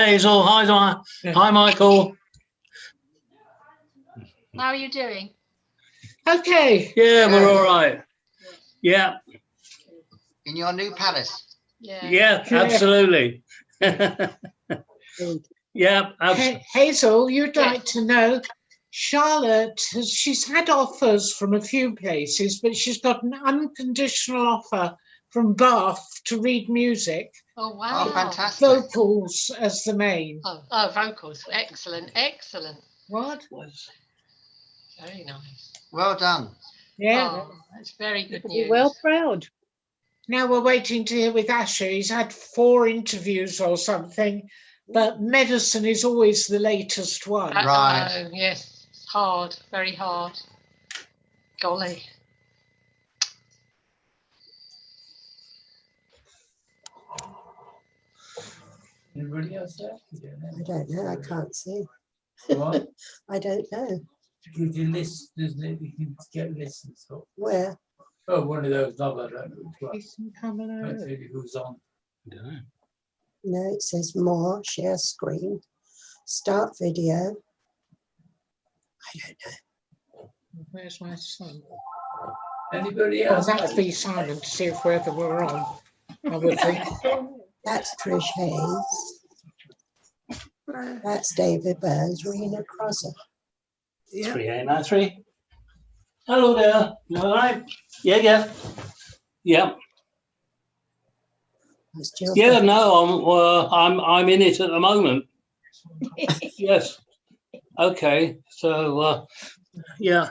Hazel. Hi, hi, Michael. How are you doing? Okay. Yeah, we're all right. Yeah. In your new palace. Yeah, absolutely. Yeah. Hazel, you'd like to know, Charlotte, she's had offers from a few places, but she's got an unconditional offer from Bath to read music. Oh, wow. Oh, fantastic. Vocals as the main. Oh, vocals. Excellent, excellent. What? Very nice. Well done. Yeah. Oh, that's very good news. Well, proud. Now we're waiting to hear with Asher. He's had 4 interviews or something, but medicine is always the latest one. Right. Yes, it's hard, very hard. Golly. Anybody else there? I don't know. I can't see. What? I don't know. Give you lists, doesn't it? You can get lists and stuff. Where? Oh, one of those. No, I don't know which one. Isn't coming I out. tell you who's on. No, it says more, share screen, start video. I don't know. Where's my son? Anybody I'll else? have to be silent to see if whether we're on. I would think. That's Trish Hayes. That's David Burns, Rena Crosser. 3893. Hello there. You all right? Yeah. Yeah. That's Jill Yeah. Burns. No, I'm in it at the moment. Yes. Okay. So yeah.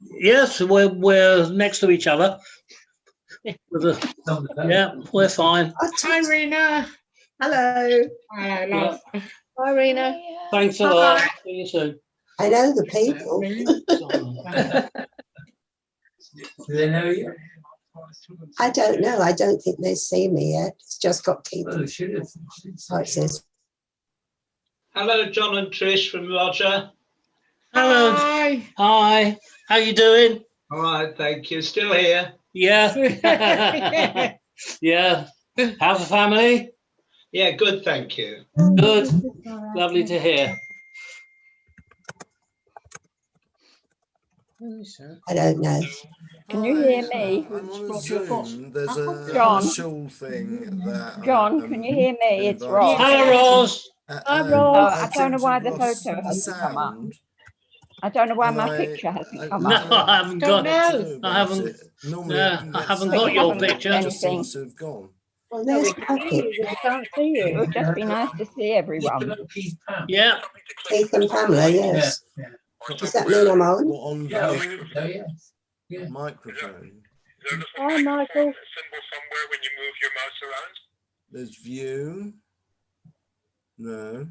Yes, we're next to each other. Yeah, we're fine. Hi, Rena. Hello. Hello, love. Hi, Rena. Thanks a lot. See you soon. I know the people. Do they know you? I don't know. I don't think they see me yet. It's just got keep. Well, they should have. Oh, it says. Hello, John and Trish from Roger. Hello. Hi. Hi. How you doing? All right, thank you. Still here. Yeah. Yeah. How's the family? Yeah, good, thank you. Good. Lovely to hear. I don't know. Can you hear me? I'm on Zoom. There's a John. special thing that. John, can you hear me? It's Ross. Hello, Ross. Hi, Ross. I don't know why the photo hasn't come up. sound. I don't know why And my I- picture hasn't I- come No, up. I haven't Don't got. know. I haven't. Normally Yeah, can I get haven't sound, got your but it picture. just seems to have gone. Well, No, there's we can see Patrick. you, we can't see you. It would just be nice to see everyone. Yeah. Keith and Pamela, yes. Yeah. Does that mean I'm on? What on Yeah. view? Oh, yes. Yeah. Microphone. Hi, Michael. There's view. No.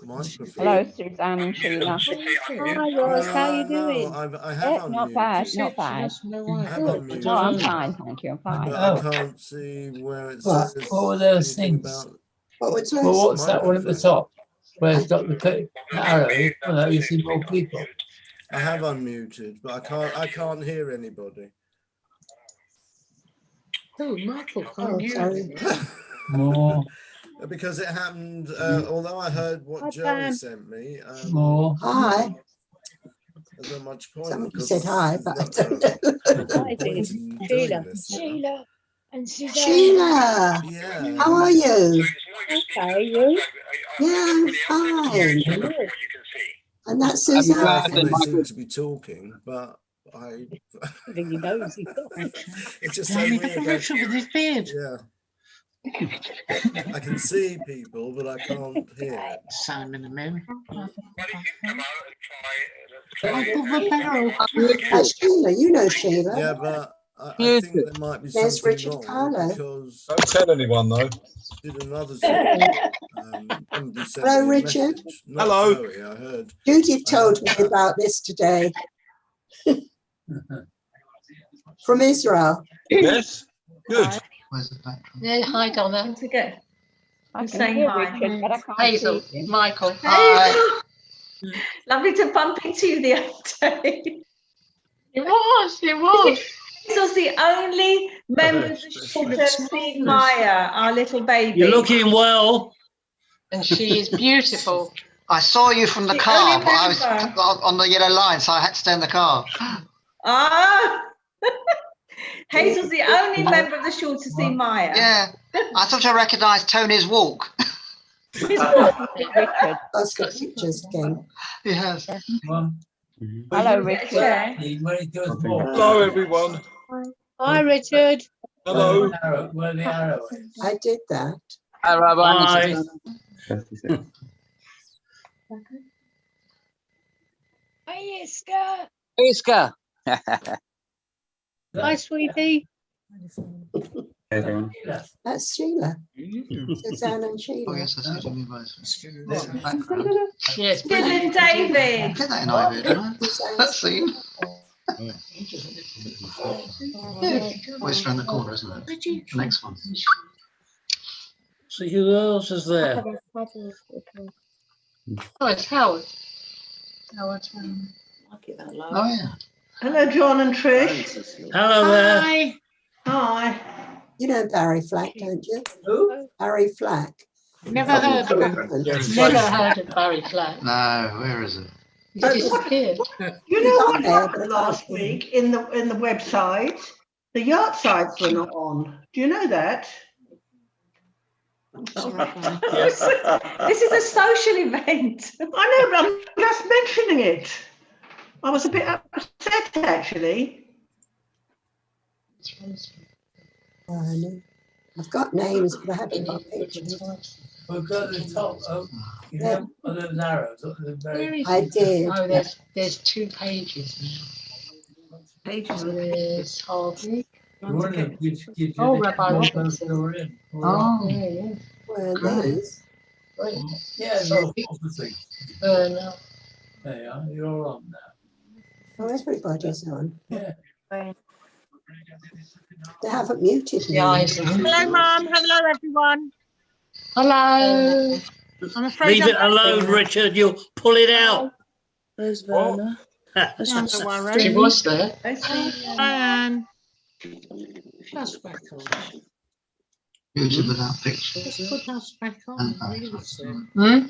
Microphone. Hello, Suzanne and Sheila. Hi, Ross. How you doing? I have Yeah, not bad, unmuted. not bad. I have unmuted. No, I'm fine, thank you. I'm fine. But Oh. I can't see where it What? says. What were those anything things? about- What was Well, this? what's that one at the top? Where it's got the arrow? Well, you see more people. I have unmuted, but I can't hear anybody. Oh, Michael Oh, can't hear sorry. me. More, Because it happened, although I heard what Hi, Joey Pam. sent me, more. Hi. there's not much point. Somebody because said hi, but I there's don't no know. Hi, point Dean. in doing Sheila. this now. Sheila and Suzanne. Sheila, Yeah. how are you? Okay, you? Yeah, I'm fine. And that's I Suzanne. think they seem to be talking, but I. He knows he's got It's just so Danny weird. got a picture with his beard. Yeah. I can see people, but I can't hear. Simon and Mary. That's Sheila, you know Sheila. Yeah, but I think there might be There's something Richard wrong Carlo. because Don't tell anyone though. did another Zoom. Somebody sent Hello, me a Richard. message. Not Hello. Zoe, I heard. Judith told me about this today from Israel. Yes. Good. Where's the battery? Yeah, hi, Donna. I can saying hear hi. Richard, but I can't Hazel, see him. Michael. Hi. Lovely to bump into you the other day. It was. This was the only member of the ship to see Maya, our little baby. You're looking well. And she is beautiful. I saw you from the The car, only but I was member. on the yellow line, so I had to stay in the car. Ah! Hazel's the only member of the Shore to see Maya. Yeah, I thought I recognised Tony's walk. Richard. That's got pictures again. Yes. One. Hello, Get a Richard. chair. When it goes more. Hello, everyone. Hi, Richard. Hello. Where the arrow is. I did that. Bye. Hi, Iska. Iska. Hi, sweetie. That's Sheila. Suzanne and Oh, Sheila. yes, I see you both. Yes, Bill and I David. did that in Ivy, didn't I? That scene. Always around the corner, isn't it? The next one. See who else is there? Oh, it's Howard. Howard. Oh, yeah. Hello, John and Trish. Hello there. Hi. Hi. You know Barry Flack, don't you? Who? Barry Flack. Never heard of him. Never heard of Barry Flack. No, where is it? He's disappeared. You know He's what on there, but I happened can't last see him. week in the website? The yacht sites were not on. Do you know that? This is a social event. I know, but I'm just mentioning it. I was a bit upset actually. Oh, I know. I've got names, but I haven't got pictures. We've got the top. Oh, you know, one of those arrows. Up the very. I did. Oh, there's 2 pages now. Pages. There's Harvey. One of them gives you Oh, the Rabbi one Robinson. door in. Oh, yeah. Were these? Yeah, no, obviously. No. There you are. You're all on now. Oh, everybody's on. Yeah. They haven't muted me. The eyes. Hello, Mum. Hello, everyone. Hello. I'm afraid Leave it alone, Richard. You'll pull it out. There's Verna. Don't worry. She was there. Diane. Us back on. Beauty without picture. Just put us back on. And Really soon. Hmm?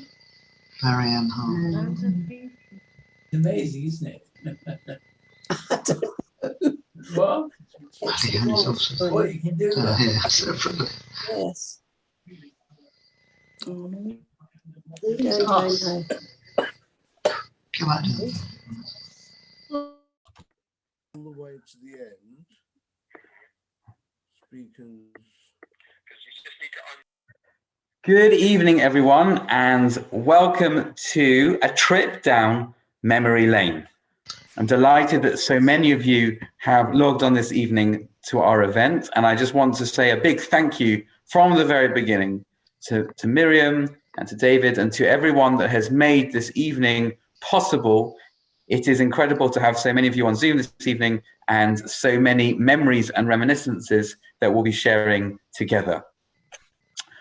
Larry Ann Hart. It's amazing, isn't it? I don't What? Bloody hell, it's awesome. What you can do with that. Yeah, separately. Yes. You Who's don't us? know. Come on. All the way to the end. Speakers. Good evening, everyone, and welcome to a trip down memory lane. I'm delighted that so many of you have logged on this evening to our event, and I just want to say a big thank you from the very beginning to Miriam and to David and to everyone that has made this evening possible. It is incredible to have so many of you on Zoom this evening and so many memories and reminiscences that we'll be sharing together.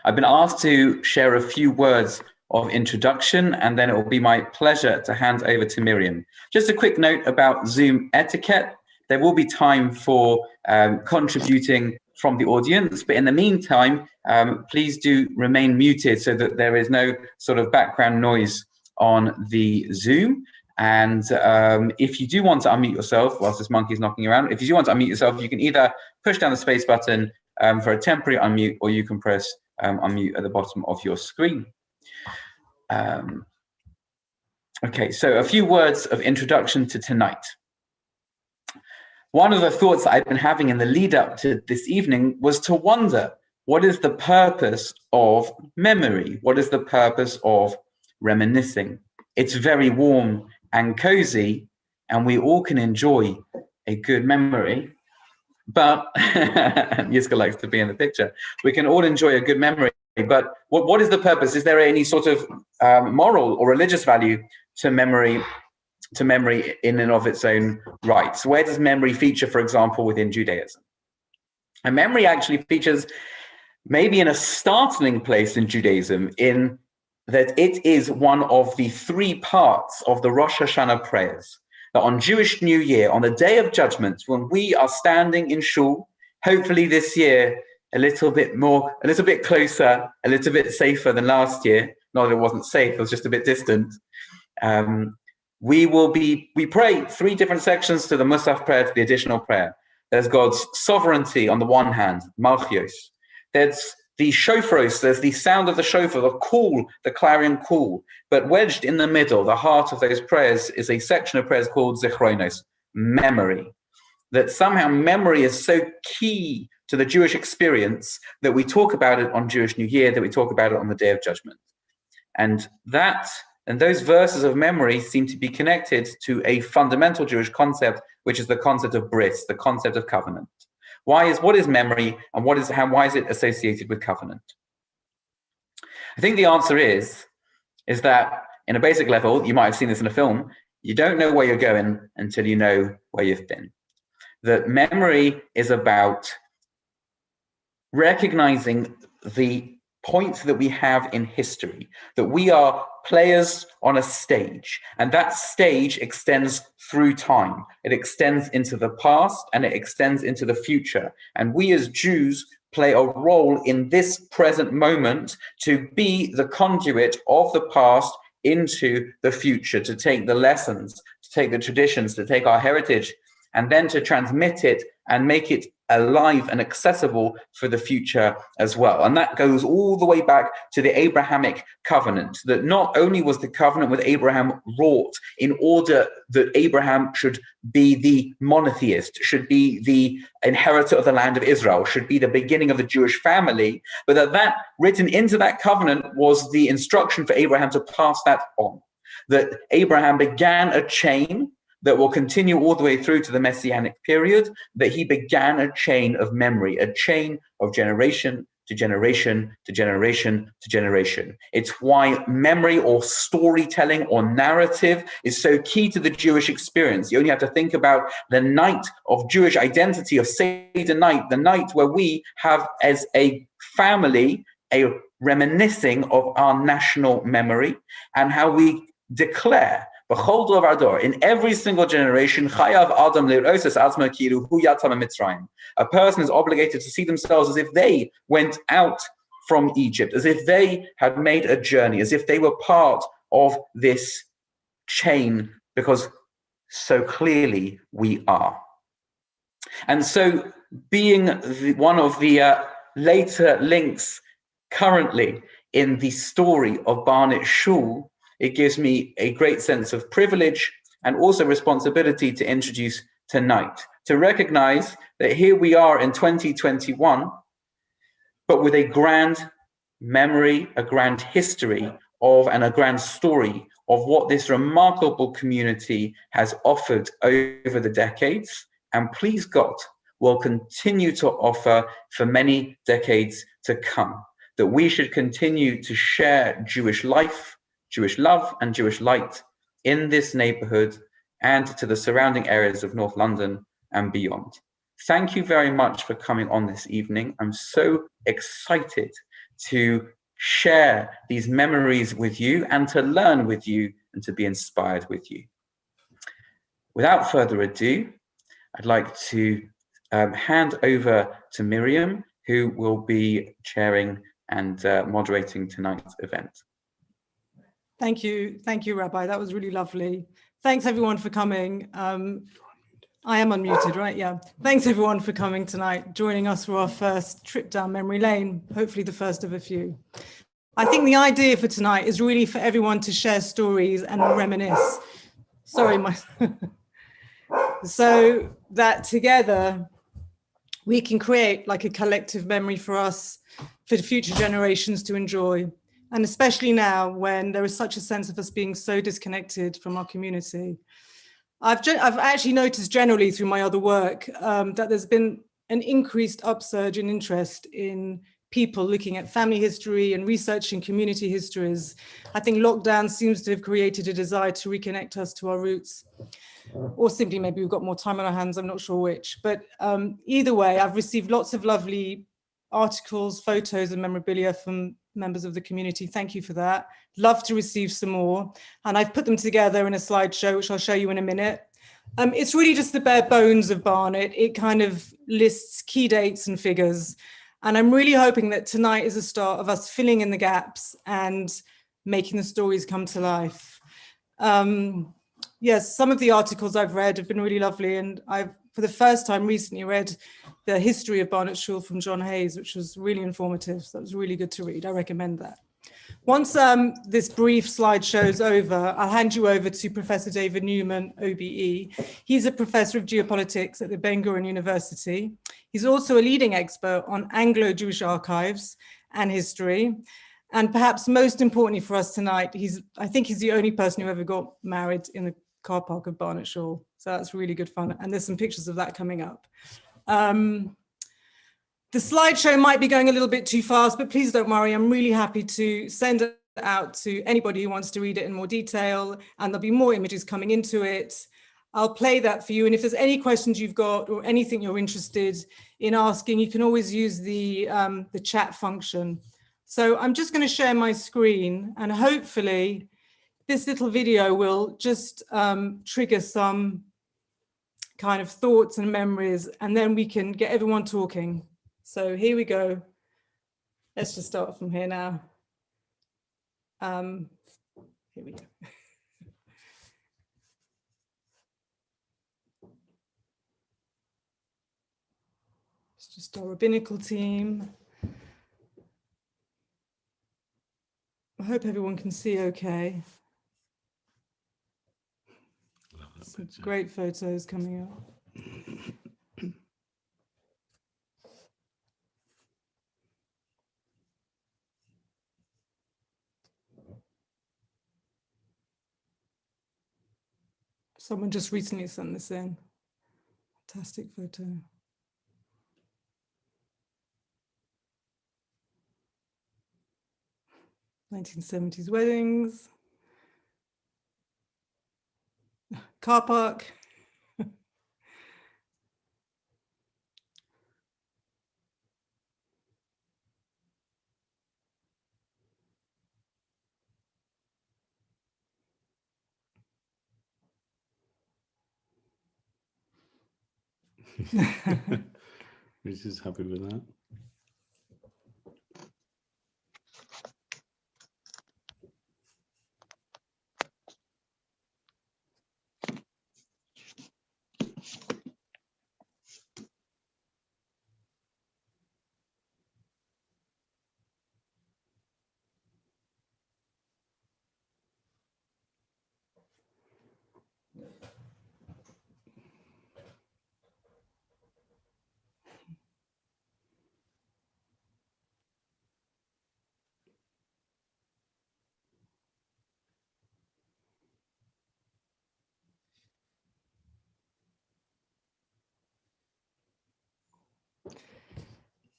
I've been asked to share a few words of introduction, and then it will be my pleasure to hand over to Miriam. Just a quick note about Zoom etiquette. There will be time for contributing from the audience, but in the meantime, please do remain muted so that there is no sort of background noise on the Zoom. And if you do want to unmute yourself whilst this monkey is knocking around, if you do want to unmute yourself, you can either push down the space button for a temporary unmute, or you can press unmute at the bottom of your screen. Okay, so a few words of introduction to tonight. One of the thoughts that I've been having in the lead up to this evening was to wonder, what is the purpose of memory? What is the purpose of reminiscing? It's very warm and cozy, and we all can enjoy a good memory. But Yiska likes to be in the picture. We can all enjoy a good memory, but what is the purpose? Is there any sort of moral or religious value to memory in and of its own right? So where does memory feature, for example, within Judaism? And memory actually features maybe in a startling place in Judaism, in that it is one of the 3 parts of the Rosh Hashanah prayers. That on Jewish New Year, on the Day of Judgment, when we are standing in shul, hopefully this year a little bit closer, a little bit safer than last year, Not that it wasn't safe, it was just a bit distant. We pray 3 different sections to the Musaf prayer, to the additional prayer. There's God's sovereignty on the one hand, Malchios. There's the shofaros, there's the sound of the shofar, the call, the clarion call. But wedged in the middle, the heart of those prayers, is a section of prayers called Zichronos, memory. That somehow memory is so key to the Jewish experience that we talk about it on Jewish New Year, that we talk about it on the Day of Judgment. And those verses of memory seem to be connected to a fundamental Jewish concept, which is the concept of bris, the concept of covenant. What is memory, and why is it associated with covenant? I think the answer is that in a basic level, you might have seen this in a film, you don't know where you're going until you know where you've been. That memory is about recognizing the point that we have in history, that we are players on a stage, and that stage extends through time. It extends into the past and it extends into the future. And we as Jews play a role in this present moment to be the conduit of the past into the future, to take the lessons, to take the traditions, to take our heritage, and then to transmit it and make it alive and accessible for the future as well. And that goes all the way back to the Abrahamic covenant, that not only was the covenant with Abraham wrought in order that Abraham should be the monotheist, should be the inheritor of the land of Israel, should be the beginning of the Jewish family, but that written into that covenant was the instruction for Abraham to pass that on. That Abraham began a chain that will continue all the way through to the Messianic period, that he began a chain of memory, a chain of generation to generation to generation to generation. It's why memory or storytelling or narrative is so key to the Jewish experience. You only have to think about the night of Jewish identity, of Seder night, the night where we have as a family a reminiscing of our national memory, and how we declare in every single generation, a person is obligated to see themselves as if they went out from Egypt, as if they had made a journey, as if they were part of this chain, because so clearly we are. And so being one of the later links currently in the story of Barnet Shul, it gives me a great sense of privilege and also responsibility to introduce tonight, to recognize that here we are in 2021, but with a grand memory, a grand history of, and a grand story of what this remarkable community has offered over the decades, and please God, will continue to offer for many decades to come. That we should continue to share Jewish life, Jewish love and Jewish light in this neighborhood and to the surrounding areas of North London and beyond. Thank you very much for coming on this evening. I'm so excited to share these memories with you and to learn with you and to be inspired with you. Without further ado, I'd like to hand over to Miriam, who will be chairing and moderating tonight's event. Thank you, Rabbi. That was really lovely. Thanks everyone for coming. I am unmuted, right? Yeah. Thanks everyone for coming tonight, joining us for our first trip down memory lane, hopefully the first of a few. I think the idea for tonight is really for everyone to share stories and reminisce. Sorry, so that together we can create like a collective memory for us, for future generations to enjoy. And especially now when there is such a sense of us being so disconnected from our community. I've actually noticed generally through my other work that there's been an increased upsurge in interest in people looking at family history and researching community histories. I think lockdown seems to have created a desire to reconnect us to our roots, or simply maybe we've got more time on our hands, I'm not sure which. But either way, I've received lots of lovely articles, photos and memorabilia from members of the community. Thank you for that. Love to receive some more. And I've put them together in a slideshow, which I'll show you in a minute. It's really just the bare bones of Barnet. It kind of lists key dates and figures. And I'm really hoping that tonight is a start of us filling in the gaps and making the stories come to life. Yes, some of the articles I've read have been really lovely, and I've, for the first time recently, read the history of Barnet Shul from John Hayes, which was really informative. So that was really good to read. I recommend that. Once this brief slideshow's over, I'll hand you over to Professor David Newman, OBE. He's a professor of geopolitics at the Ben-Gurion University. He's also a leading expert on Anglo-Jewish archives and history. And perhaps most importantly for us tonight, I think he's the only person who ever got married in the car park of Barnet Shul. So that's really good fun. And there's some pictures of that coming up. The slideshow might be going a little bit too fast, but please don't worry. I'm really happy to send it out to anybody who wants to read it in more detail, and there'll be more images coming into it. I'll play that for you. And if there's any questions you've got or anything you're interested in asking, you can always use the chat function. So I'm just going to share my screen, and hopefully this little video will just trigger some kind of thoughts and memories, and then we can get everyone talking. So here we go. Let's just start from here now. Here we go. It's just our rabbinical team. I hope everyone can see okay. Some great photos coming up. Someone just recently sent this in. Fantastic photo. '70s weddings. Car park. Rich is happy with that.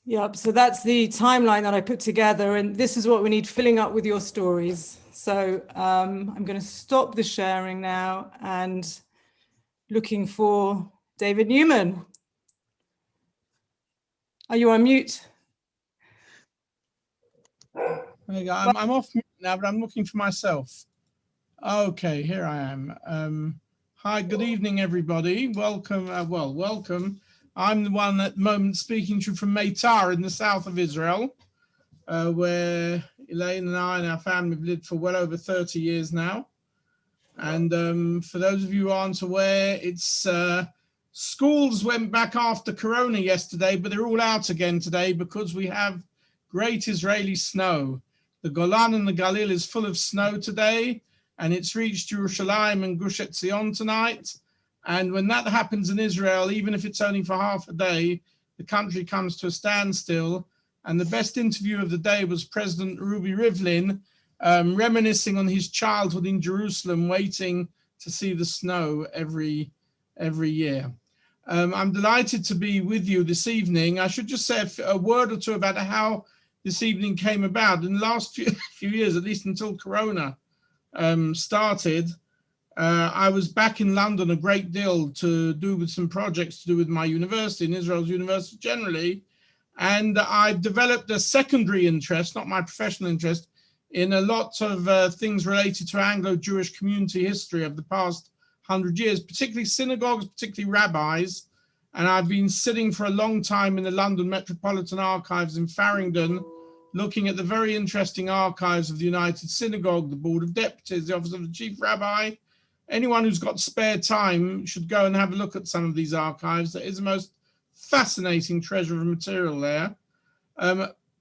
Yep, so that's the timeline that I put together, and this is what we need filling up with your stories. So I'm going to stop the sharing now and looking for David Newman. Are you on mute? There you go. I'm off mute now, but I'm looking for myself. Okay, here I am. Hi, good evening, everybody. Welcome. Welcome. I'm the one at the moment speaking to you from Meitar in the south of Israel, where Elaine and I and our family have lived for well over 30 years now. And for those of you who aren't aware, it's schools went back after Corona yesterday, but they're all out again today because we have great Israeli snow. The Golan and the Galil is full of snow today, and it's reached Yerushalayim and Gush Etzion tonight. And when that happens in Israel, even if it's only for half a day, the country comes to a standstill. And the best interview of the day was President Ruvi Rivlin, reminiscing on his childhood in Jerusalem, waiting to see the snow every year. I'm delighted to be with you this evening. I should just say a word or two about how this evening came about. In the last few years, at least until Corona started, I was back in London a great deal to do with some projects to do with my university, in Israel's university generally. And I developed a secondary interest, not my professional interest, in a lot of things related to Anglo-Jewish community history of the past 100 years, particularly synagogues, particularly rabbis. And I've been sitting for a long time in the London Metropolitan Archives in Farringdon, looking at the very interesting archives of the United Synagogue, the Board of Deputies, the Office of the Chief Rabbi. Anyone who's got spare time should go and have a look at some of these archives. There is the most fascinating treasure of material there.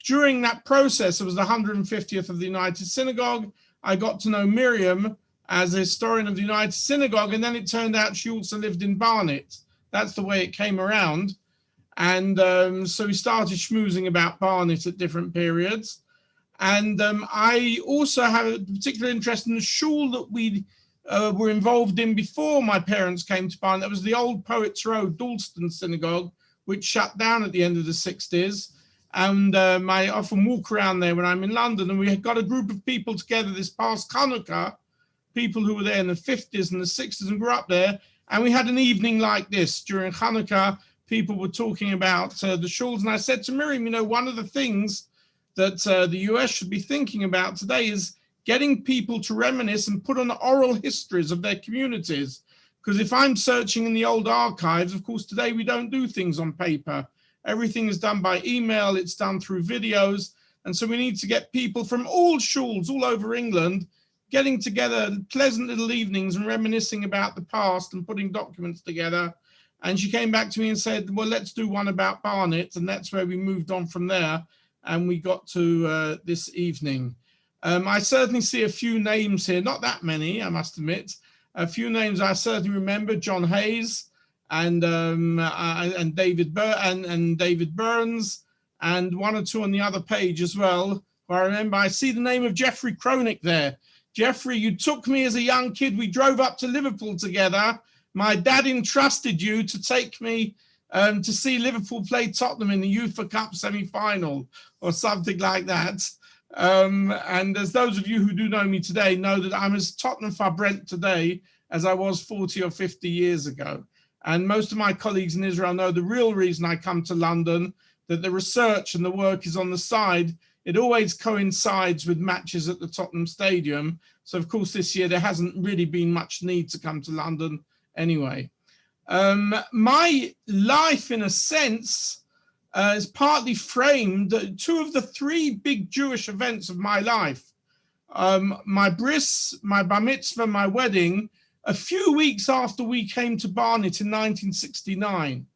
During that process, it was the 150th of the United Synagogue. I got to know Miriam as a historian of the United Synagogue, and then it turned out she also lived in Barnet. That's the way it came around. And so we started schmoozing about Barnet at different periods. And I also have a particular interest in the shul that we were involved in before my parents came to Barnet. That was the old Poets Road Dalston Synagogue, which shut down at the end of the 60s. And I often walk around there when I'm in London, and we had got a group of people together this past Hanukkah, people who were there in the 50s and the 60s and grew up there. And we had an evening like this during Hanukkah. People were talking about the shuls. And I said to Miriam, you know, one of the things that the US should be thinking about today is getting people to reminisce and put on oral histories of their communities. Because if I'm searching in the old archives, of course, today we don't do things on paper. Everything is done by email, it's done through videos. And so we need to get people from all shuls all over England getting together pleasant little evenings and reminiscing about the past and putting documents together. And she came back to me and said, well, let's do one about Barnet. And that's where we moved on from there. And we got to this evening. I certainly see a few names here, not that many, I must admit. A few names I certainly remember, John Hayes and David Burns, and one or two on the other page as well. I remember I see the name of Jeffrey Cronick there. Jeffrey, you took me as a young kid. We drove up to Liverpool together. My dad entrusted you to take me to see Liverpool play Tottenham in the UEFA Cup semi-final or something like that. And as those of you who do know me today know that I'm as Tottenham for Brent today as I was 40 or 50 years ago. And most of my colleagues in Israel know the real reason I come to London, that the research and the work is on the side. It always coincides with matches at the Tottenham Stadium. So of course this year there hasn't really been much need to come to London anyway. My life in a sense is partly framed, two of the three big Jewish events of my life. My bris, my bar mitzvah, my wedding, a few weeks after we came to Barnet in 1969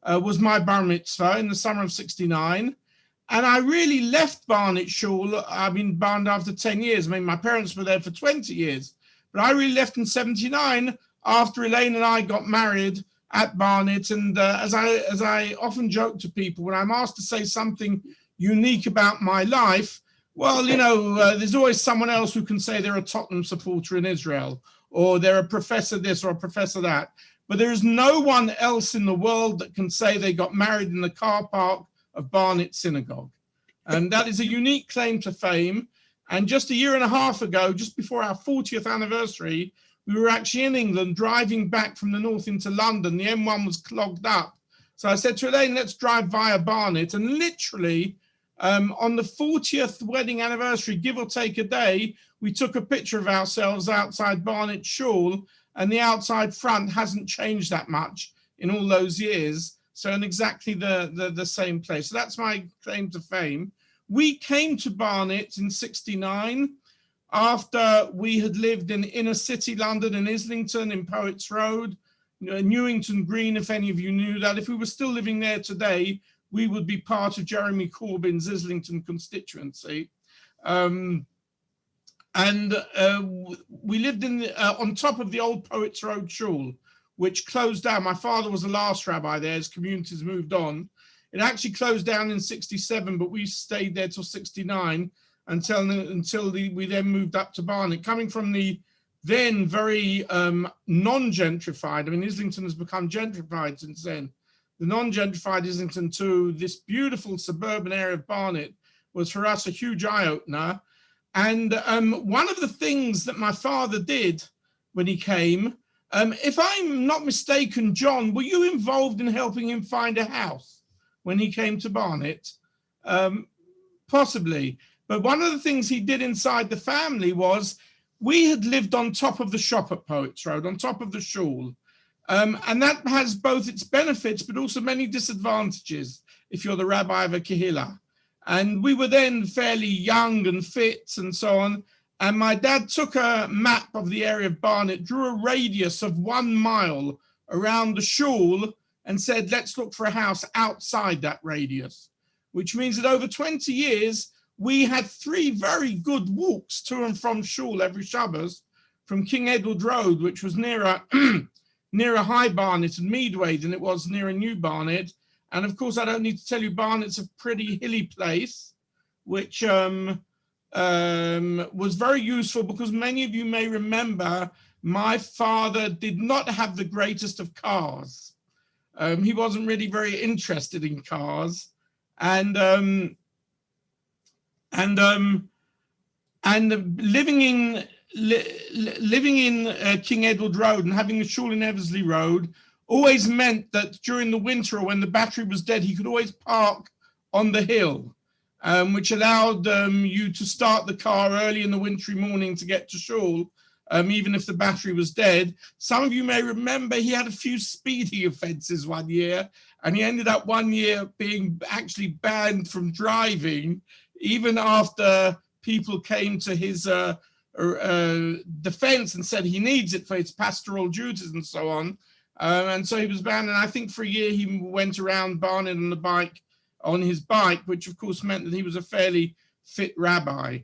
was my bar mitzvah in the summer of 69. And I really left Barnet Shul. I've been Barnet after 10 years. I mean, my parents were there for 20 years, but I really left in 79 after Elaine and I got married at Barnet. And as I often joke to people, when I'm asked to say something unique about my life, well, you know, there's always someone else who can say they're a Tottenham supporter in Israel, or they're a professor this or a professor that. But there is no one else in the world that can say they got married in the car park of Barnet Synagogue. And that is a unique claim to fame. And just a year and a half ago, just before our 40th anniversary, we were actually in England driving back from the north into London. The M1 was clogged up. So I said to Elaine, let's drive via Barnet. And literally on the 40th wedding anniversary, give or take a day, we took a picture of ourselves outside Barnet Shul, and the outside front hasn't changed that much in all those years. So in exactly the same place. So that's my claim to fame. We came to Barnet in 69 after we had lived in inner city London, in Islington, in Poets Road, Newington Green, if any of you knew that. If we were still living there today, we would be part of Jeremy Corbyn's Islington constituency. We lived in on top of the old Poets Road Shul, which closed down. My father was the last rabbi there as communities moved on. It actually closed down in 67, but we stayed there till 69 until we then moved up to Barnet. Coming from the then very non-gentrified, I mean, Islington has become gentrified since then. The non-gentrified Islington to this beautiful suburban area of Barnet was for us a huge eye-opener. And one of the things that my father did when he came, if I'm not mistaken, John, were you involved in helping him find a house when he came to Barnet? Possibly. But one of the things he did inside the family was we had lived on top of the shop at Poets Road, on top of the shul. And that has both its benefits, but also many disadvantages if you're the rabbi of a kehillah. And we were then fairly young and fit and so on. And my dad took a map of the area of Barnet, drew a radius of 1 mile around the shul and said, let's look for a house outside that radius, which means that over 20 years, we had 3 very good walks to and from shul every Shabbos, from King Edward Road, which was nearer, nearer High Barnet and Meadway than it was nearer New Barnet. And of course, I don't need to tell you, Barnet's a pretty hilly place, which was very useful because many of you may remember my father did not have the greatest of cars. He wasn't really very interested in cars. And living in King Edward Road and having a shul in Eversley Road always meant that during the winter or when the battery was dead, he could always park on the hill, which allowed you to start the car early in the wintry morning to get to shul, even if the battery was dead. Some of you may remember he had a few speeding offences one year, and he ended up one year being actually banned from driving, even after people came to his defence and said he needs it for his pastoral duties and so on. And so he was banned, and I think for a year he went around Barnet on his bike, which of course meant that he was a fairly fit rabbi.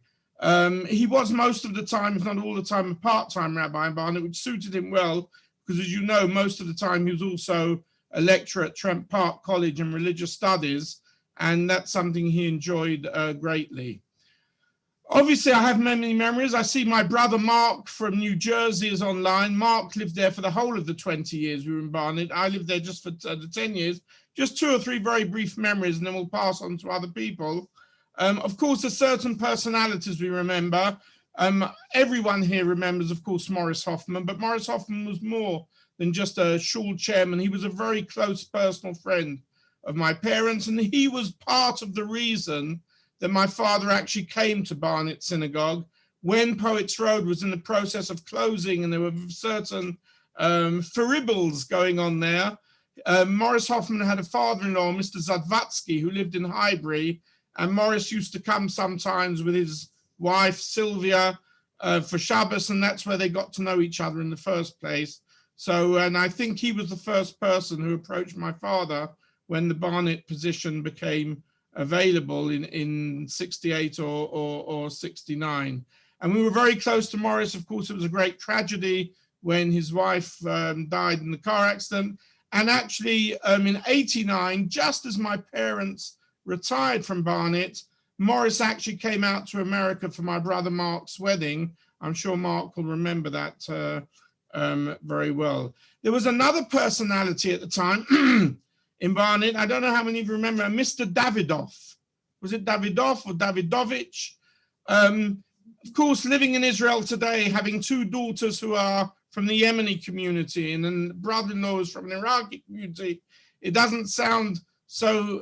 He was most of the time, if not all the time, a part-time rabbi in Barnet, which suited him well, because as you know, most of the time he was also a lecturer at Trent Park College in religious studies, and that's something he enjoyed greatly. Obviously, I have many memories. I see my brother Mark from New Jersey is online. Mark lived there for the whole of the 20 years we were in Barnet. I lived there just for the 10 years. Just 2 or 3 very brief memories, and then we'll pass on to other people. Of course, there's certain personalities we remember. Everyone here remembers, of course, Morris Hoffman, but Morris Hoffman was more than just a shul chairman. He was a very close personal friend of my parents, and he was part of the reason that my father actually came to Barnet Synagogue when Poets Road was in the process of closing and there were certain foibles going on there. Morris Hoffman had a father-in-law, Mr. Zadvatsky, who lived in Highbury, and Morris used to come sometimes with his wife, Sylvia, for Shabbos, and that's where they got to know each other in the first place. So, and I think he was the first person who approached my father when the Barnet position became available in 68 or 69. And we were very close to Morris. Of course, it was a great tragedy when his wife died in the car accident. And actually in 89, just as my parents retired from Barnet, Morris actually came out to America for my brother Mark's wedding. I'm sure Mark will remember that very well. There was another personality at the time in Barnet. I don't know how many of you remember, Mr. Davidoff. Was it Davidoff or Davidovich? Of course, living in Israel today, having 2 daughters who are from the Yemeni community and then brother-in-law is from an Iraqi community, it doesn't sound so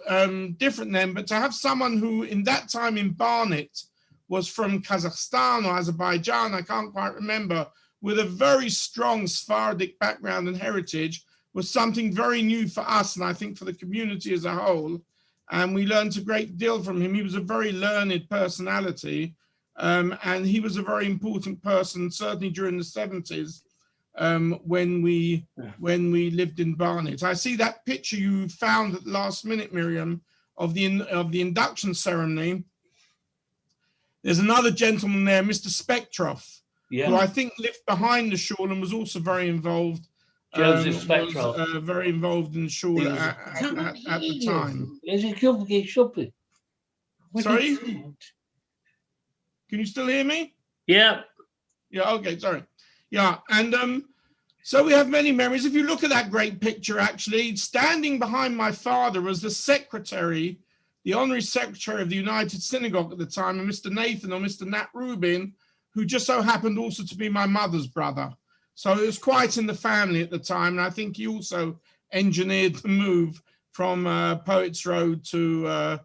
different then, but to have someone who in that time in Barnet was from Kazakhstan or Azerbaijan, I can't quite remember, with a very strong Sephardic background and heritage was something very new for us, and I think for the community as a whole. And we learned a great deal from him. He was a very learned personality, and he was a very important person, certainly during the 70s, when we lived in Barnet. I see that picture you found at the last minute, Miriam, of the induction ceremony. There's another gentleman there, Mr. Spektrov, who I think lived behind the shul and was also very involved. Joseph Spektrov. Was very involved in the shul at the time. It should be. Sorry? Can you still hear me? Yeah. Yeah, okay, sorry. Yeah, and so we have many memories. If you look at that great picture, actually, standing behind my father was the secretary, the honorary secretary of the United Synagogue at the time, and Mr. Nathan or Mr. Nat Rubin, who just so happened also to be my mother's brother. So it was quite in the family at the time, and I think he also engineered the move from Poets Road to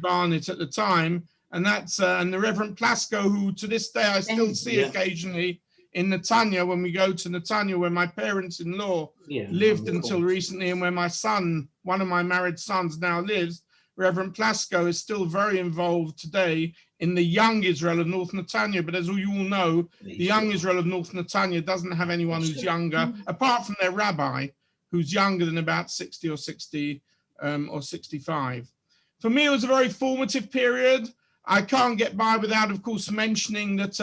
Barnet at the time. And that's and the Reverend Plasko, who to this day I still see occasionally in Netanya when we go to Netanya, where my parents-in-law lived until recently, and where my son, one of my married sons, now lives. Reverend Plasko is still very involved today in the young Israel of North Netanya. But as you all know, the young Israel of North Netanya doesn't have anyone who's younger, apart from their rabbi, who's younger than about 60 or 60 or 65. For me, it was a very formative period. I can't get by without, of course, mentioning that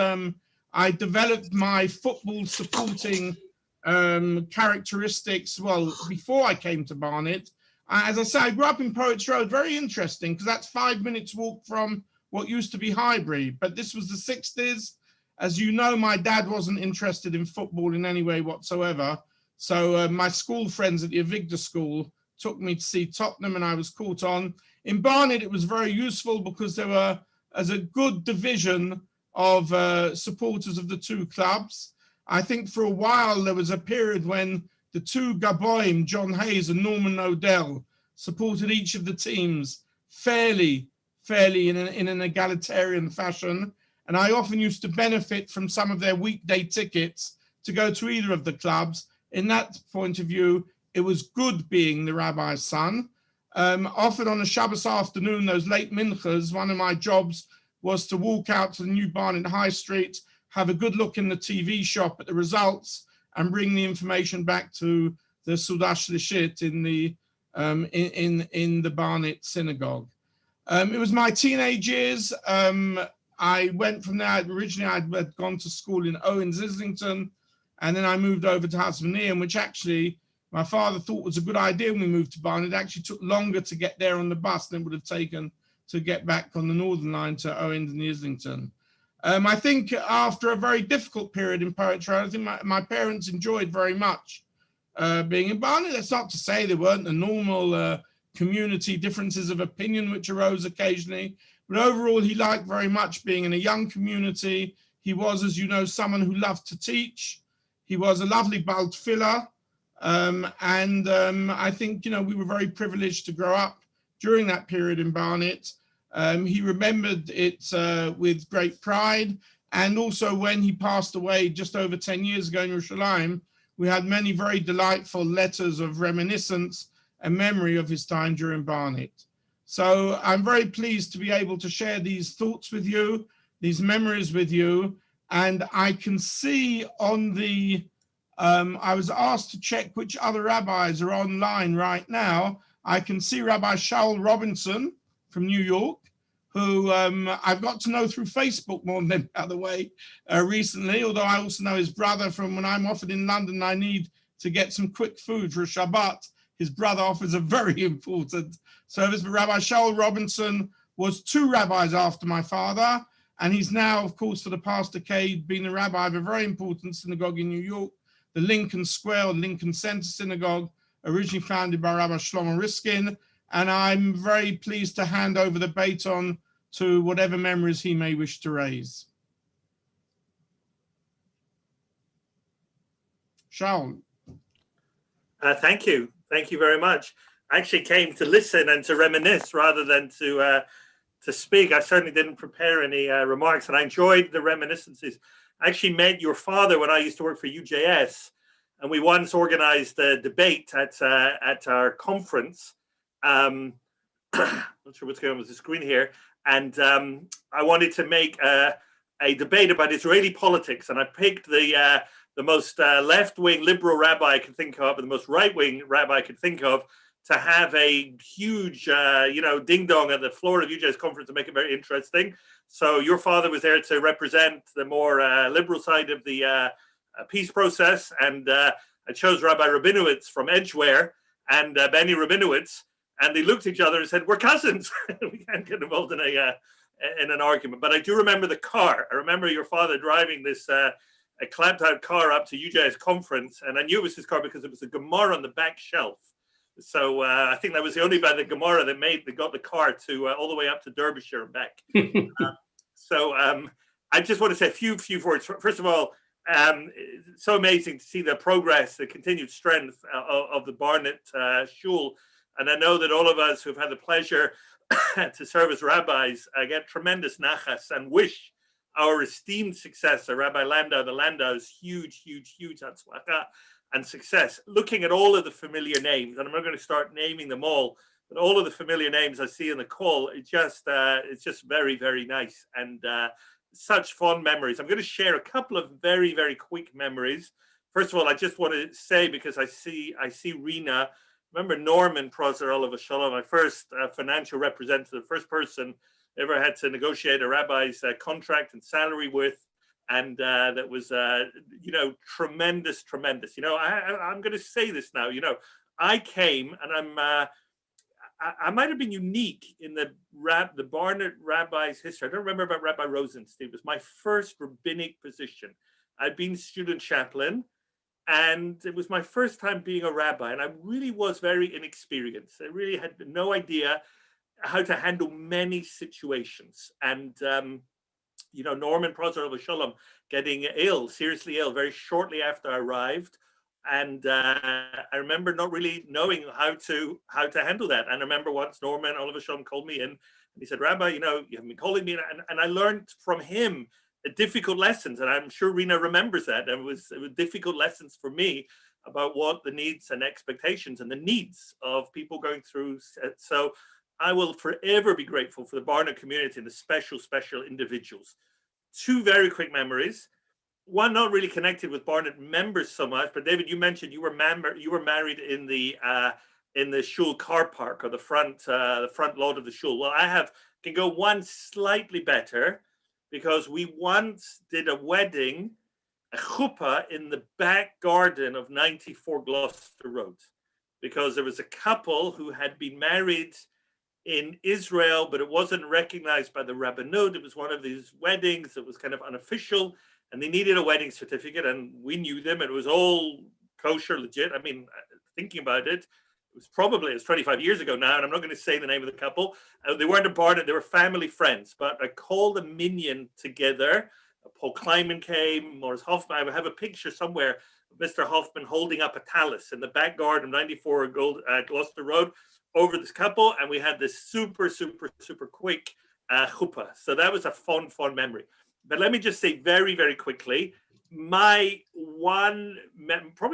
I developed my football supporting characteristics, well, before I came to Barnet. As I say, I grew up in Poets Road, very interesting, because that's 5 minutes walk from what used to be Highbury, but this was the 60s. As you know, my dad wasn't interested in football in any way whatsoever. So my school friends at the Avigdor School took me to see Tottenham, and I was caught on. In Barnet, it was very useful because there were, as a good division of supporters of the two clubs. I think for a while there was a period when the two Gaboim, John Hayes and Norman Odell, supported each of the teams fairly in an egalitarian fashion. And I often used to benefit from some of their weekday tickets to go to either of the clubs. In that point of view, it was good being the rabbi's son. Often on a Shabbos afternoon, those late minchas, one of my jobs was to walk out to the New Barnet High Street, have a good look in the TV shop at the results, and bring the information back to the Sudah Shlishit in the Barnet synagogue. It was my teenage years. I went from there. Originally, I'd gone to school in Owens, Islington, and then I moved over to Hasmonean, which actually my father thought was a good idea when we moved to Barnet. It actually took longer to get there on the bus than it would have taken to get back on the Northern Line to Owens and Islington. I think after a very difficult period in Poets Road, I think my parents enjoyed very much being in Barnet. That's not to say there weren't the normal community differences of opinion which arose occasionally, but overall he liked very much being in a young community. He was, as you know, someone who loved to teach. He was a lovely Baal Tefillah, and I think, you know, we were very privileged to grow up during that period in Barnet. He remembered it with great pride, and also when he passed away just over 10 years ago in Yerushalayim, we had many very delightful letters of reminiscence and memory of his time during Barnet. So I'm very pleased to be able to share these thoughts with you, these memories with you, and I can see on the, I was asked to check which other rabbis are online right now. I can see Rabbi Shaul Robinson from New York, who I've got to know through Facebook more than any other way recently, although I also know his brother from when I'm often in London, I need to get some quick food for a Shabbat. His brother offers a very important service. But Rabbi Shaul Robinson was 2 rabbis after my father, and he's now, of course, for the past decade, been a rabbi of a very important synagogue in New York, the Lincoln Square, Lincoln Center Synagogue, originally founded by Rabbi Shlomo Riskin. And I'm very pleased to hand over the baton to whatever memories he may wish to raise. Shaul. Thank you. Thank you very much. I actually came to listen and to reminisce rather than to speak. I certainly didn't prepare any remarks, and I enjoyed the reminiscences. I actually met your father when I used to work for UJS, and we once organized a debate at our conference. Not sure what's going on with the screen here. And I wanted to make a debate about Israeli politics, and I picked the most left-wing liberal rabbi I could think of and the most right-wing rabbi I could think of to have a huge, ding-dong at the floor of UJ's conference to make it very interesting. So your father was there to represent the more liberal side of the peace process, and I chose Rabbi Rabinowitz from Edgware and Benny Rabinowitz, and they looked at each other and said, "We're cousins." We can't get involved in an argument. But I do remember the car. I remember your father driving this a clamped-out car up to UJ's conference, and I knew it was his car because it was a Gemara on the back shelf. So I think that was the only band of Gemara that got the car to all the way up to Derbyshire and back. I just want to say a few words. First of all, so amazing to see the progress, the continued strength of the Barnet Shul. And I know that all of us who've had the pleasure to serve as rabbis get tremendous nachas and wish our esteemed successor, Rabbi Landau, the Landau's huge hatzlacha and success. Looking at all of the familiar names, and I'm not going to start naming them all, but all of the familiar names I see in the call, it's just very, very nice, and such fond memories. I'm going to share a couple of very, very quick memories. First of all, I just want to say, because I see Rena, remember Norman Prosser Oliver Shalom, my first financial representative, first person ever had to negotiate a rabbi's contract and salary with, and that was, tremendous. I'm going to say this now. I came, and I might have been unique in the Barnet rabbi's history. I don't remember about Rabbi Rosenstein. It was my first rabbinic position. I'd been student chaplain, and it was my first time being a rabbi, and I really was very inexperienced. I really had no idea how to handle many situations. And, Norman Prosser of Shalom getting ill, seriously ill, very shortly after I arrived. And I remember not really knowing how to handle that. And I remember once Norman Oliver Shalom called me in, and he said, Rabbi, you haven't been calling me. And I learned from him difficult lessons. And I'm sure Rena remembers that. And it was difficult lessons for me about what the needs and expectations and the needs of people going through. So I will forever be grateful for the Barnet community and the special individuals. Two very quick memories. One not really connected with Barnet members so much, but David, you mentioned you were married in the shul car park, or the front lawn of the shul. Well, can go one slightly better, because we once did a wedding, a chuppah, in the back garden of 94 Gloucester Road, because there was a couple who had been married in Israel, but it wasn't recognized by the Rabbanut. It was one of these weddings that was kind of unofficial, and they needed a wedding certificate, and we knew them, and it was all kosher, legit. I mean, thinking about it, it was 25 years ago now, and I'm not going to say the name of the couple. They weren't a Barnet, they were family friends, but I called a minyan together. Paul Kleiman came, Morris Hoffman. I have a picture somewhere of Mr. Hoffman holding up a talus in the back garden of 94 Gloucester Road over this couple, and we had this super quick chuppah. So that was a fun memory. But let me just say very, very quickly, probably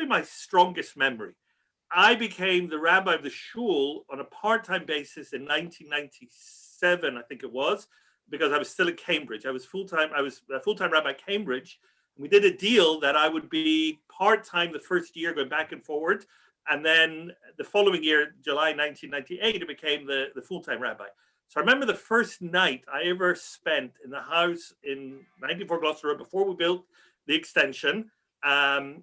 my strongest memory. I became the rabbi of the shul on a part-time basis in 1997, I think it was, because I was still at Cambridge. I was a full-time rabbi at Cambridge. And we did a deal that I would be part-time the first year, going back and forward. And then the following year, July 1998, it became the full-time rabbi. So I remember the first night I ever spent in the house in 94 Gloucester Road before we built the extension. And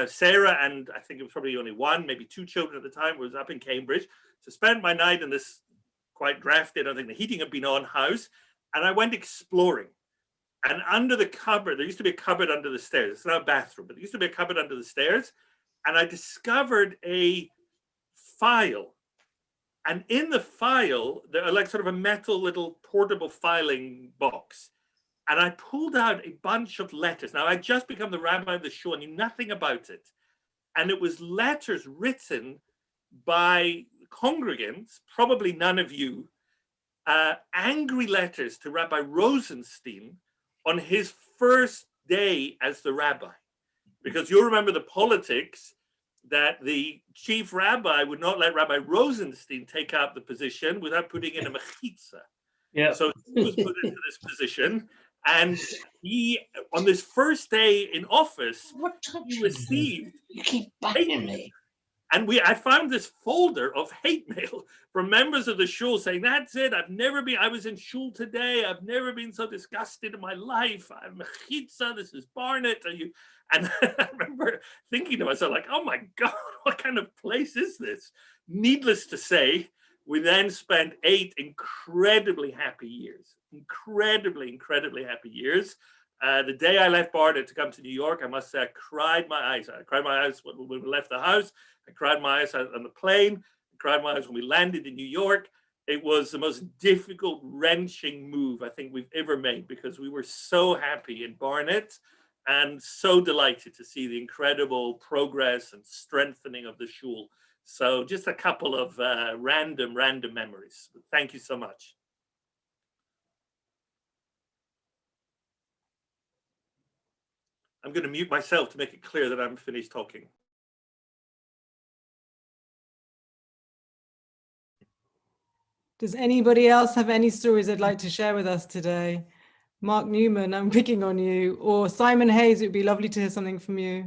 Sarah, and I think it was probably only one, maybe two children at the time, was up in Cambridge. So spent my night in this quite drafty, I don't think the heating had been on, house. And I went exploring. And under the cupboard, there used to be a cupboard under the stairs. It's not a bathroom, but there used to be a cupboard under the stairs. And I discovered a file. And in the file, there are like sort of a metal little portable filing box. And I pulled out a bunch of letters. Now, I'd just become the rabbi of the shul, and knew nothing about it. And it was letters written by congregants, probably none of you, angry letters to Rabbi Rosenstein on his first day as the rabbi. Because you'll remember the politics that the chief rabbi would not let Rabbi Rosenstein take up the position without putting in a mechitza. Yeah. So he was put into this position. And he, on this first day in office, he received. You keep biting me. And I found this folder of hate mail from members of the shul saying, that's it, I was in shul today, I've never been so disgusted in my life, I'm mechitza, this is Barnet. And I remember thinking to myself, like, oh my God, what kind of place is this? Needless to say, we then spent 8 incredibly happy years. Incredibly happy years. The day I left Barnet to come to New York, I must say I cried my eyes out. I cried my eyes when we left the house. I cried my eyes out on the plane. I cried my eyes when we landed in New York. It was the most difficult, wrenching move I think we've ever made, because we were so happy in Barnet and so delighted to see the incredible progress and strengthening of the shul. So just a couple of random memories. Thank you so much. I'm going to mute myself to make it clear that I'm finished talking. Does anybody else have any stories they'd like to share with us today? Mark Newman, I'm picking on you, or Simon Hayes, it would be lovely to hear something from you.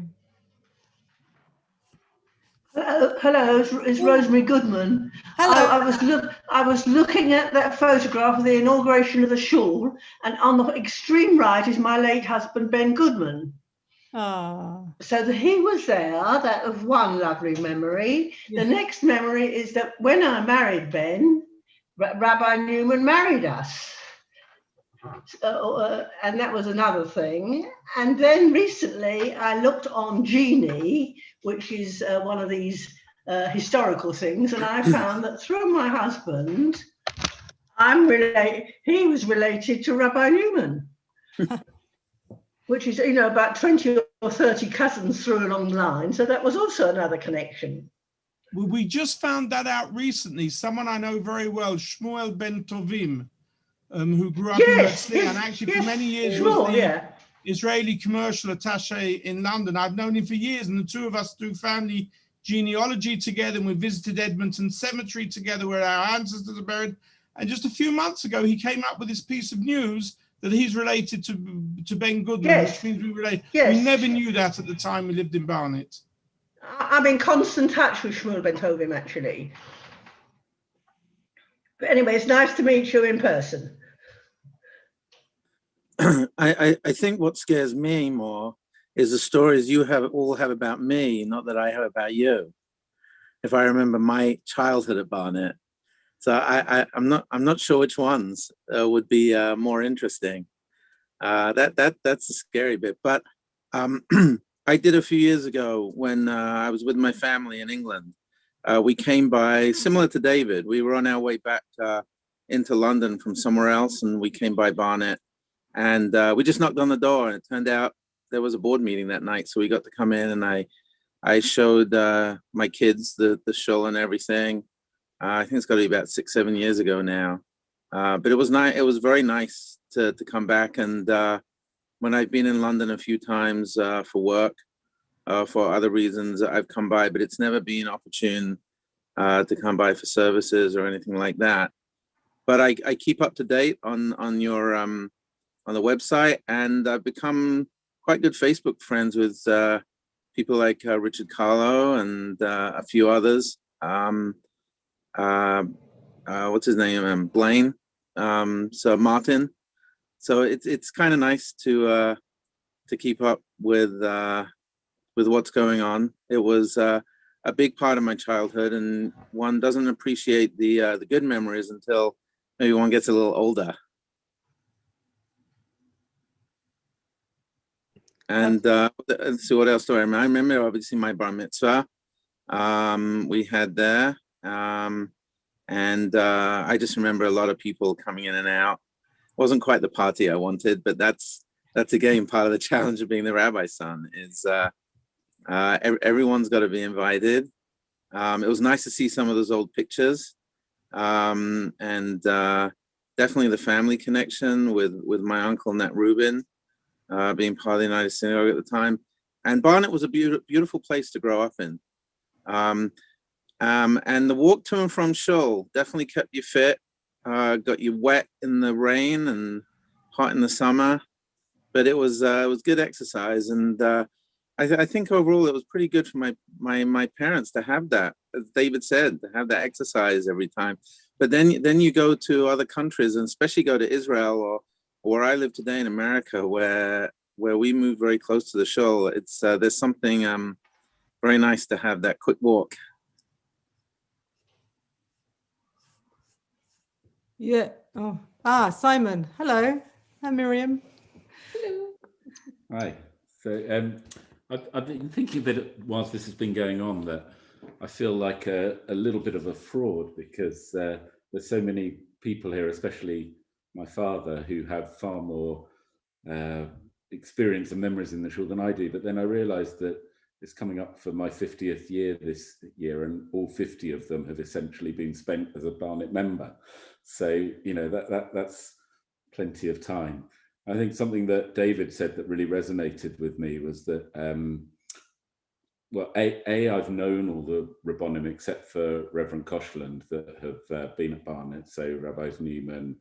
Hello, it's Rosemary Goodman. Hello. I was looking at that photograph of the inauguration of the Shul, and on the extreme right is my late husband, Ben Goodman. So he was there. That was one lovely memory. The next memory is that when I married Ben, Rabbi Newman married us. And that was another thing. And then recently I looked on Genie, which is one of these historical things, and I found that through my husband, he was related to Rabbi Newman. Which is, about 20 or 30 cousins through a long line. So that was also another connection. We just found that out recently. Someone I know very well, Shmuel Ben Tovim, who grew up in Herzliya, and actually for many years was the Israeli commercial attaché in London. I've known him for years, and the two of us do family genealogy together, and we visited Edmonton Cemetery together where our ancestors are buried. And just a few months ago, he came up with this piece of news that he's related to Ben Goodman, which means we relate. We never knew that at the time we lived in Barnet. I'm in constant touch with Shmuel Ben Tovim, actually. But anyway, it's nice to meet you in person. I think what scares me more is the stories you all have about me, not that I have about you. If I remember my childhood at Barnet. So I'm not sure which ones would be more interesting. That's the scary bit. But I did a few years ago when I was with my family in England. We came by, similar to David, we were on our way back into London from somewhere else, and we came by Barnet, and we just knocked on the door, and it turned out there was a board meeting that night, so we got to come in, and I showed my kids the show and everything. I think it's got to be about 6-7 years ago now, but it was nice. It was very nice to come back, and when I've been in London a few times for work, for other reasons, I've come by, but it's never been opportune to come by for services or anything like that. But I keep up to date on your on the website, and I've become quite good Facebook friends with people like Richard Carlo and a few others. What's his name? Blaine. So Martin. So it's kind of nice to keep up with what's going on. It was a big part of my childhood, and one doesn't appreciate the good memories until maybe one gets a little older. And let's see, what else do I remember? I remember obviously my bar mitzvah we had there. And I just remember a lot of people coming in and out. It wasn't quite the party I wanted, but that's again part of the challenge of being the rabbi's son is everyone's got to be invited. It was nice to see some of those old pictures, and definitely the family connection with my uncle Nat Rubin, being part of the United Synagogue at the time. And Barnet was a beautiful place to grow up in. And the walk to and from Shul definitely kept you fit, got you wet in the rain and hot in the summer, but it was good exercise. And I think overall it was pretty good for my parents to have that, as David said, to have that exercise every time. But then you go to other countries, and especially go to Israel or where I live today in America, where we move very close to the Shul. It's there's something very nice to have that quick walk. Yeah. Oh. Simon. Hello. Hi, Miriam. Hello. Hi. So I've been thinking that whilst this has been going on, that I feel like a little bit of a fraud, because there's so many people here, especially my father, who have far more experience and memories in the shul than I do. But then I realised that it's coming up for my 50th year this year, and all 50 of them have essentially been spent as a Barnet member. So, that's plenty of time. I think something that David said that really resonated with me was that well, I've known all the Rabbonim except for Reverend Koshland that have been at Barnet, so Rabbis Newman,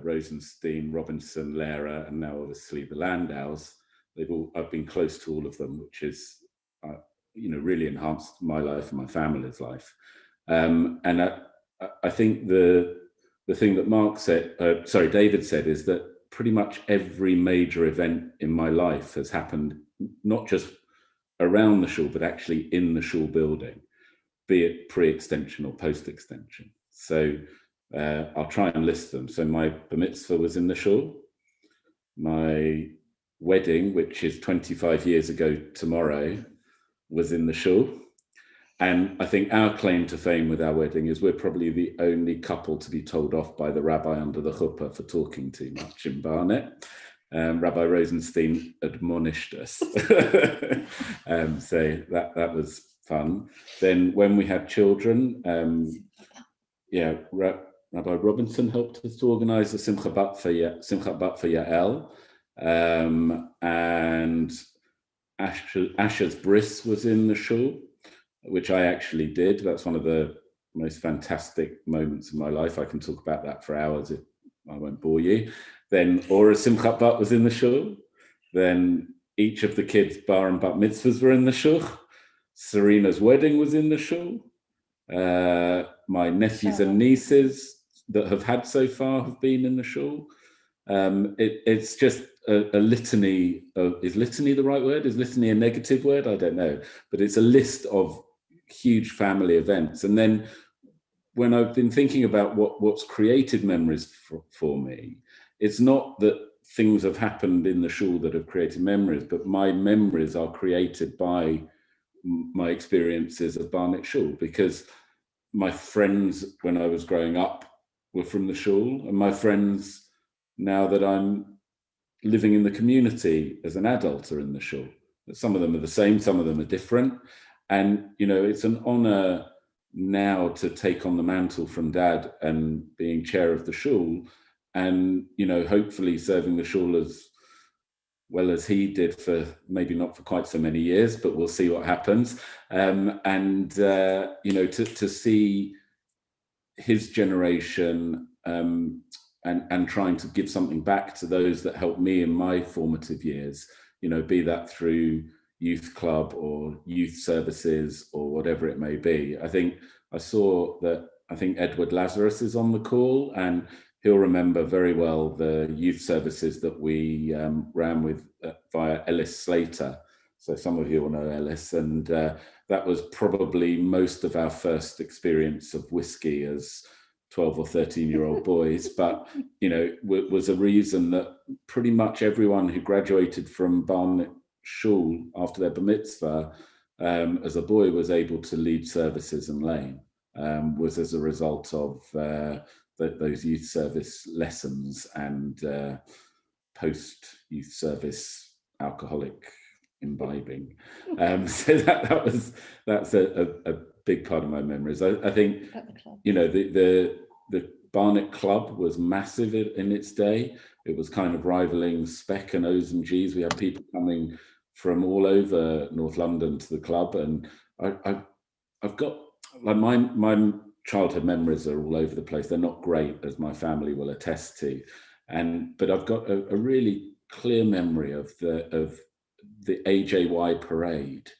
Rosenstein, Robinson, Lehrer, and now obviously the Landaus. I've been close to all of them, which has, really enhanced my life and my family's life. And I think the thing that David said, is that pretty much every major event in my life has happened, not just around the shul, but actually in the shul building, be it pre-extension or post-extension. So I'll try and list them. So my bar mitzvah was in the shul. My wedding, which is 25 years ago tomorrow, was in the shul. And I think our claim to fame with our wedding is we're probably the only couple to be told off by the rabbi under the chuppah for talking too much in Barnet. Rabbi Rosenstein admonished us. So that was fun. Then when we had children, Rabbi Robinson helped us to organize the Simcha Bat for Yael. And Asher's bris was in the shul, which I actually did. That's one of the most fantastic moments of my life. I can talk about that for hours if I won't bore you. Then Ora's Simchat Bat was in the shul. Then each of the kids' bar and bat mitzvahs were in the shul. Serena's wedding was in the shul. My nephews and nieces that have had so far have been in the shul. It's just a litany of, is litany the right word? Is litany a negative word? I don't know. But it's a list of huge family events. And then when I've been thinking about what's created memories for me, it's not that things have happened in the shul that have created memories, but my memories are created by my experiences of Barnet Shul, because my friends when I was growing up were from the shul, and my friends now that I'm living in the community as an adult are in the shul. Some of them are the same, some of them are different. And, it's an honor now to take on the mantle from Dad and being chair of the shul, and, hopefully serving the shul as well as he did for maybe not for quite so many years, but we'll see what happens. To see his generation and trying to give something back to those that helped me in my formative years, be that through youth club or youth services or whatever it may be. I think Edward Lazarus is on the call, and he'll remember very well the youth services that we ran with via Ellis Slater. So some of you will know Ellis, and that was probably most of our first experience of whiskey as 12 or 13-year-old boys, but was a reason that pretty much everyone who graduated from Barnet Shul after their bar mitzvah as a boy was able to lead services and lane, was as a result of those youth service lessons and post-youth service alcoholic imbibing. So that's a big part of my memories. I think the Barnet Club was massive in its day. It was kind of rivaling Spec and O's and G's. We had people coming from all over North London to the club, and I've got like my childhood memories are all over the place. They're not great, as my family will attest to, but I've got a really clear memory of the AJY parade,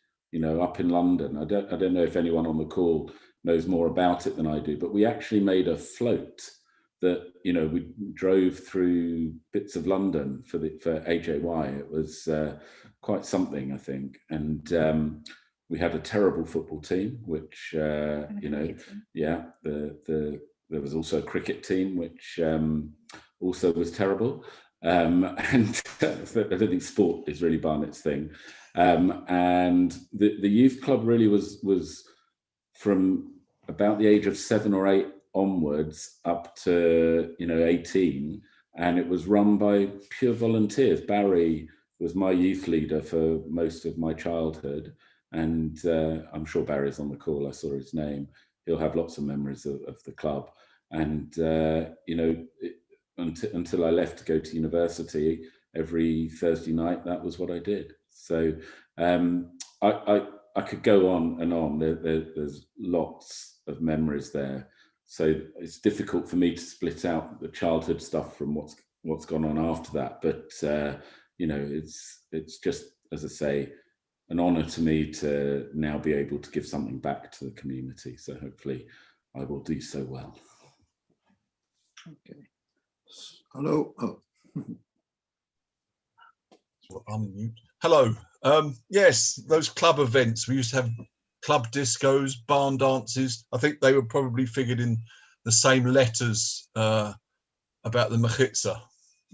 up in London. I don't know if anyone on the call knows more about it than I do, but we actually made a float that, we drove through bits of London for AJY. It was quite something, I think. And we had a terrible football team, which, there was also a cricket team, which also was terrible. And I don't think sport is really Barnet's thing. And the youth club really was from about the age of 7 or 8 onwards up to 18, and it was run by pure volunteers. Barry was my youth leader for most of my childhood, and I'm sure Barry's on the call. I saw his name. He'll have lots of memories of the club. And until I left to go to university, every Thursday night, that was what I did. So I could go on and on. There's lots of memories there. So it's difficult for me to split out the childhood stuff from what's gone on after that. But you know, it's just, as I say, an honour to me to now be able to give something back to the community. So hopefully I will do so well. Okay. Hello. Oh. I'm mute. Hello. Yes, those club events. We used to have club discos, barn dances. I think they were probably figured in the same letters about the Mechitza.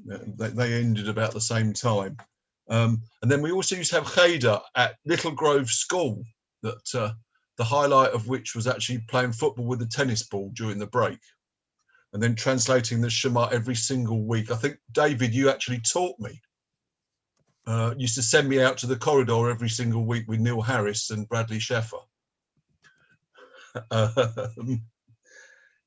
They ended about the same time. And then we also used to have Cheder at Little Grove School, that the highlight of which was actually playing football with a tennis ball during the break, and then translating the Shema every single week. I think, David, you actually taught me. Used to send me out to the corridor every single week with Neil Harris and Bradley Sheffer.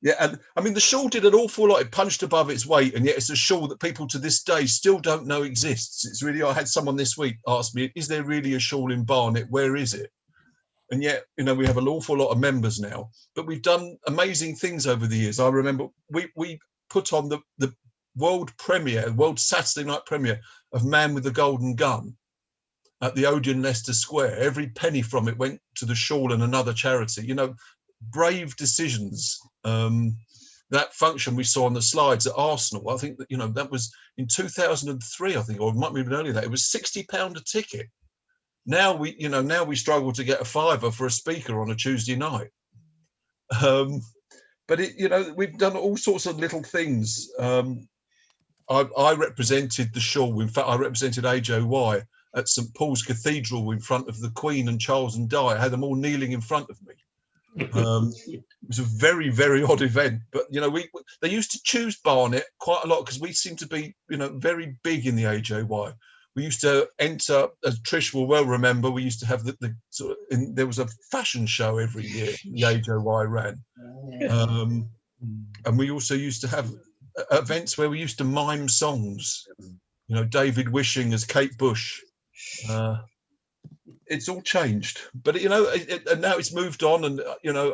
Yeah, and I mean, the shul did an awful lot. It punched above its weight, and yet it's a shul that people to this day still don't know exists. It's really, I had someone this week ask me, is there really a shul in Barnet? Where is it? And yet, you know, we have an awful lot of members now, but we've done amazing things over the years. I remember we put on the world Saturday night premiere of Man with the Golden Gun at the Odeon Leicester Square. Every penny from it went to the shul and another charity. You know, brave decisions. That function we saw on the slides at Arsenal, I think that, you know, that was in 2003, I think, or it might be even earlier. That it was £60 a ticket. Now we struggle to get a £5 for a speaker on a Tuesday night. But we've done all sorts of little things. I represented the shul. In fact, I represented AJY at St Paul's Cathedral in front of the Queen and Charles and Di. I had them all kneeling in front of me. It was a very, very odd event. But they used to choose Barnet quite a lot because we seem to be, very big in the AJY. We used to enter, as Trish will well remember, we used to have there was a fashion show every year the AJY ran. And we also used to have events where we used to mime songs, David Wishing as Kate Bush. It's all changed, but and now it's moved on, and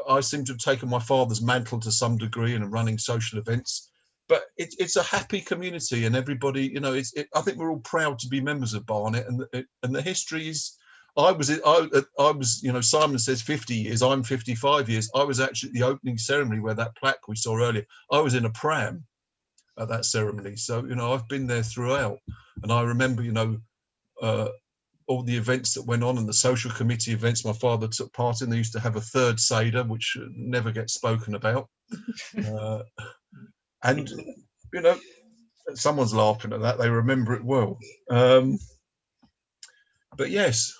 I seem to have taken my father's mantle to some degree and running social events. But it's a happy community, and everybody, I think we're all proud to be members of Barnet, and the history is. I was, Simon says 50 years. I'm 55 years. I was actually at the opening ceremony where that plaque we saw earlier. I was in a pram at that ceremony, so I've been there throughout, and I remember, all the events that went on and the social committee events my father took part in. They used to have a third Seder, which never gets spoken about. And, someone's laughing at that. They remember it well. But yes,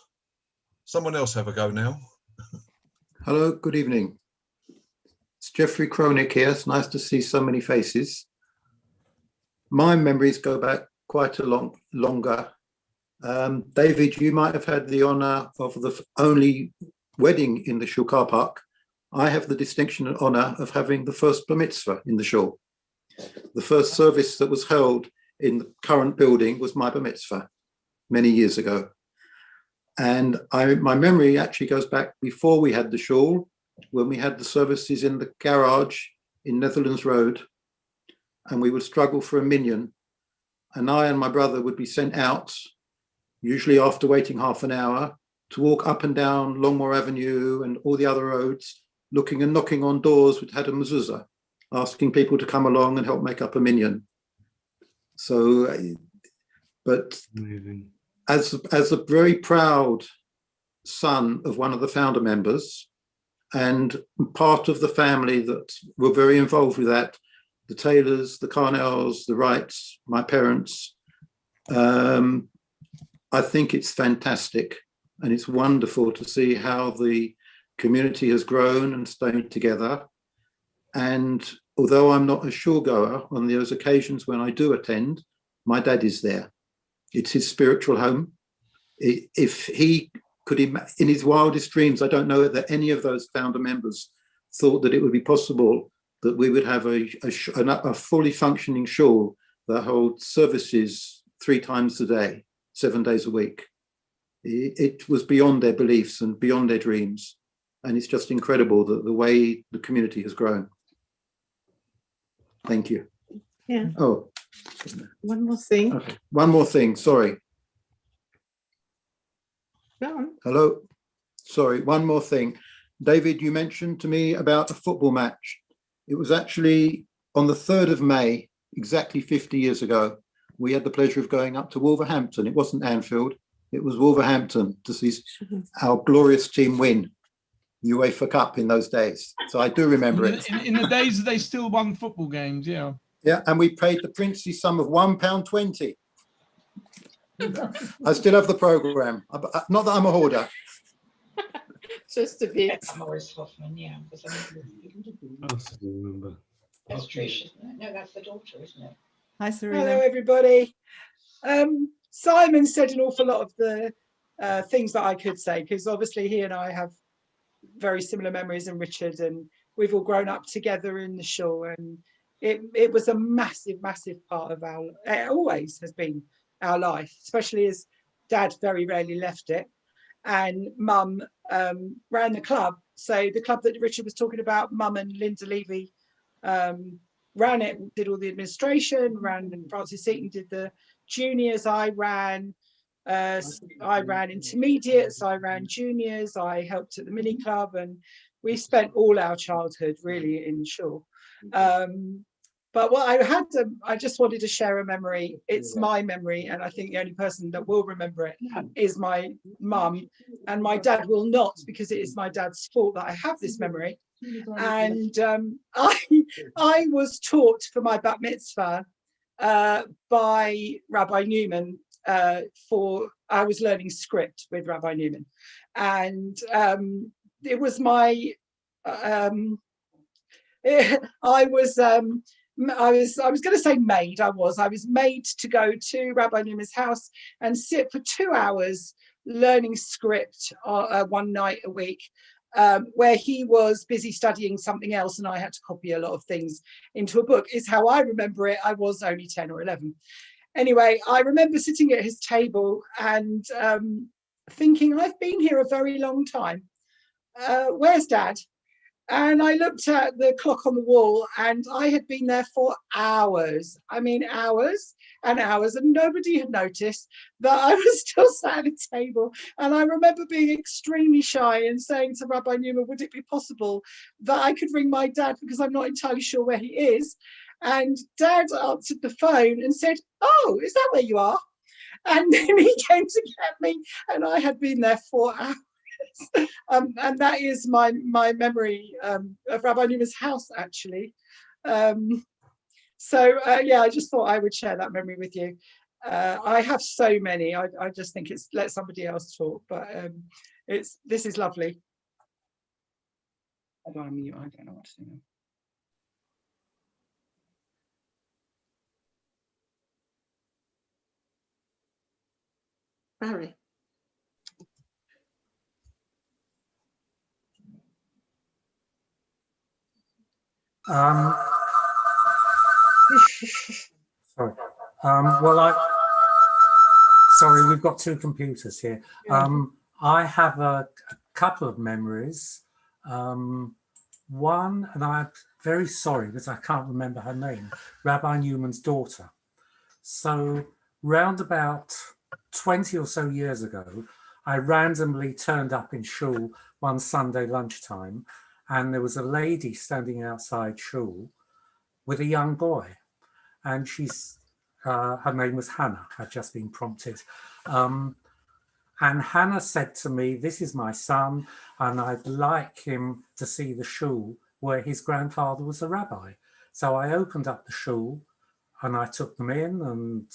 someone else have a go now. Hello, good evening. It's Jeffrey Cronick here. It's nice to see so many faces. My memories go back quite a longer. David, you might have had the honour of the only wedding in the shul car park. I have the distinction and honour of having the first bar mitzvah in the shul. The first service that was held in the current building was my bar mitzvah many years ago. And my memory actually goes back before we had the shul, when we had the services in the garage in Netherlands Road, and we would struggle for a minyan. And I and my brother would be sent out, usually after waiting half an hour, to walk up and down Longmore Avenue and all the other roads, looking and knocking on doors which had a mezuzah, asking people to come along and help make up a minyan. So, but amazing. As a very proud son of one of the founder members and part of the family that were very involved with that, the Taylors, the Carnells, the Wrights, my parents, I think it's fantastic, and it's wonderful to see how the community has grown and stayed together. And although I'm not a shul goer, on those occasions when I do attend, my dad is there. It's his spiritual home. If he could, in his wildest dreams, I don't know that any of those founder members thought that it would be possible that we would have a fully functioning shul that holds services 3 times a day, 7 days a week. It was beyond their beliefs and beyond their dreams. And it's just incredible that the way the community has grown. Thank you. Yeah. Oh, One more thing. okay. One more thing. Sorry. Go on. Hello. Sorry. One more thing. David, you mentioned to me about a football match. It was actually on the 3rd of May, exactly 50 years ago. We had the pleasure of going up to Wolverhampton. It wasn't Anfield. It was Wolverhampton to see our glorious team win the UEFA Cup in those days. So I do remember it. In the days that they still won football games, yeah. Yeah, and we paid the princely sum of £1.20. I still have the programme. Not that I'm a hoarder. Just a bit. Morris Hoffman, yeah. remember. That's Trish, isn't it? No, that's the daughter, isn't it? Hi, Serena. Hello, everybody. Simon said an awful lot of the things that I could say, because obviously he and I have very similar memories, and Richard, and we've all grown up together in the Shul, and it was a massive part of our, it always has been our life, especially as Dad very rarely left it, and Mum ran the club. So the club that Richard was talking about, Mum and Linda Levy ran it, did all the administration, and Francis Seaton did the juniors. I ran intermediates, I ran juniors, I helped at the mini club, and we spent all our childhood really in Shul. But what I just wanted to share a memory. It's my memory, and I think the only person that will remember it is my mum, and my dad will not, because it is my dad's fault that I have this memory. And I was taught for my bat mitzvah by Rabbi Newman. I was learning script with Rabbi Newman, and it was my I was going to say maid. I was made to go to Rabbi Newman's house and sit for 2 hours learning script one night a week, where he was busy studying something else and I had to copy a lot of things into a book, is how I remember it. I was only 10 or 11. Anyway, I remember sitting at his table and thinking, I've been here a very long time. Where's Dad? And I looked at the clock on the wall, and I had been there for hours. I mean, hours and hours, and nobody had noticed that I was still sat at a table. And I remember being extremely shy and saying to Rabbi Newman, would it be possible that I could ring my dad, because I'm not entirely sure where he is? And Dad answered the phone and said, oh, is that where you are? And then he came to get me, and I had been there for hours. And that is my memory of Rabbi Newman's house, actually. Yeah, I just thought I would share that memory with you. I have so many. I just think it's let somebody else talk, but this is lovely. I don't know what to say now. Barry. Sorry. Sorry, we've got two computers here. I have a couple of memories. One, and I'm very sorry because I can't remember her name, Rabbi Newman's daughter. So round about 20 or so years ago, I randomly turned up in Shul one Sunday lunchtime, and there was a lady standing outside Shul with a young boy, and her name was Hannah, had just been prompted. And Hannah said to me, this is my son, and I'd like him to see the Shul where his grandfather was a rabbi. So I opened up the Shul and I took them in, and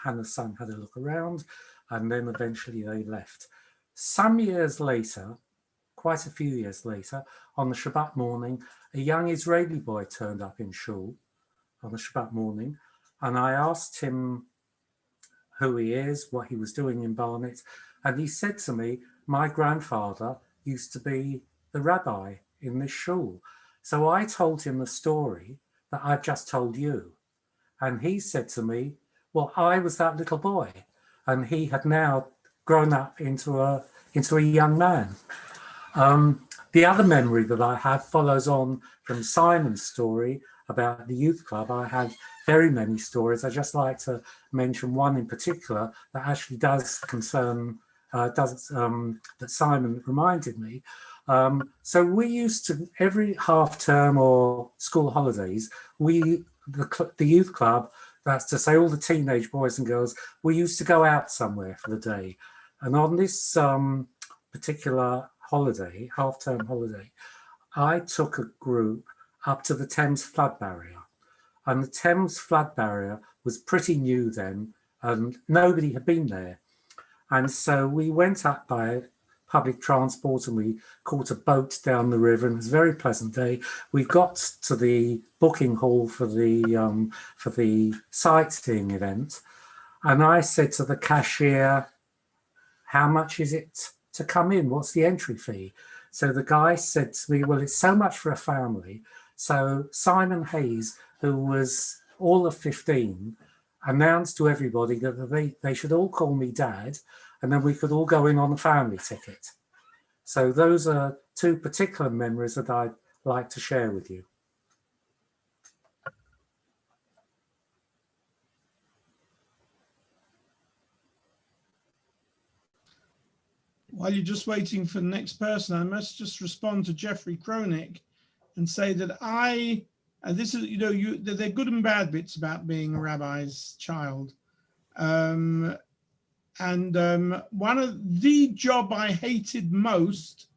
Hannah's son had a look around, and then eventually they left. Some years later, quite a few years later, on the Shabbat morning, a young Israeli boy turned up in Shul on the Shabbat morning, and I asked him who he is, what he was doing in Barnet, and he said to me, my grandfather used to be the rabbi in this Shul. So I told him the story that I've just told you, and he said to me, well, I was that little boy, and he had now grown up into a young man. The other memory that I have follows on from Simon's story about the youth club. I have very many stories. I just like to mention one in particular that actually does concern, that Simon reminded me. So we used to, every half term or school holidays, the youth club, that's to say all the teenage boys and girls, we used to go out somewhere for the day. And on this particular holiday, half-term holiday, I took a group up to the Thames flood barrier. And the Thames flood barrier was pretty new then, and nobody had been there. And so we went up by public transport and we caught a boat down the river, and it was a very pleasant day. We got to the booking hall for the sightseeing event, and I said to the cashier, "How much is it to come in? What's the entry fee?" So the guy said to me, "Well, it's so much for a family." So Simon Hayes, who was all of 15, announced to everybody that they should all call me Dad, and then we could all go in on a family ticket. So those are two particular memories that I'd like to share with you. While you're just waiting for the next person, I must just respond to Jeffrey Cronick and say that this is, they're good and bad bits about being a rabbi's child. One of the job I hated most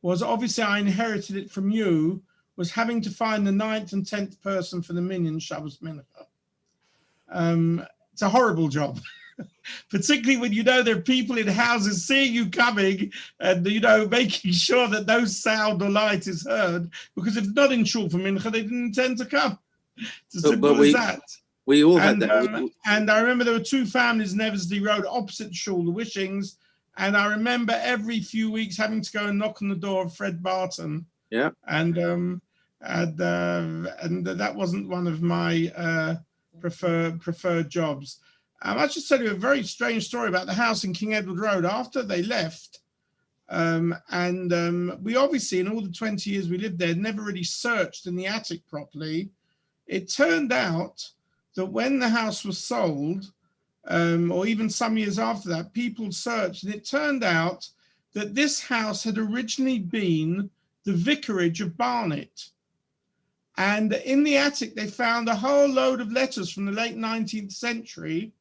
was, obviously I inherited it from you, was having to find the 9th and 10th person for the Minyan Shabbos Mincha. It's a horrible job. Particularly when there are people in houses seeing you coming and making sure that no sound or light is heard, because if it's not in shul for mincha, they didn't intend to come. It's as simple as that. We all had that. And I remember there were two families in Eversley Road opposite shul, the Wishings, and I remember every few weeks having to go and knock on the door of Fred Barton. Yeah. And that wasn't one of my preferred jobs. I'll just tell you a very strange story about the house in King Edward Road after they left. We obviously, in all the 20 years we lived there, never really searched in the attic properly. It turned out that when the house was sold, or even some years after that, people searched, and it turned out that this house had originally been the vicarage of Barnet. And in the attic, they found a whole load of letters from the late 19th century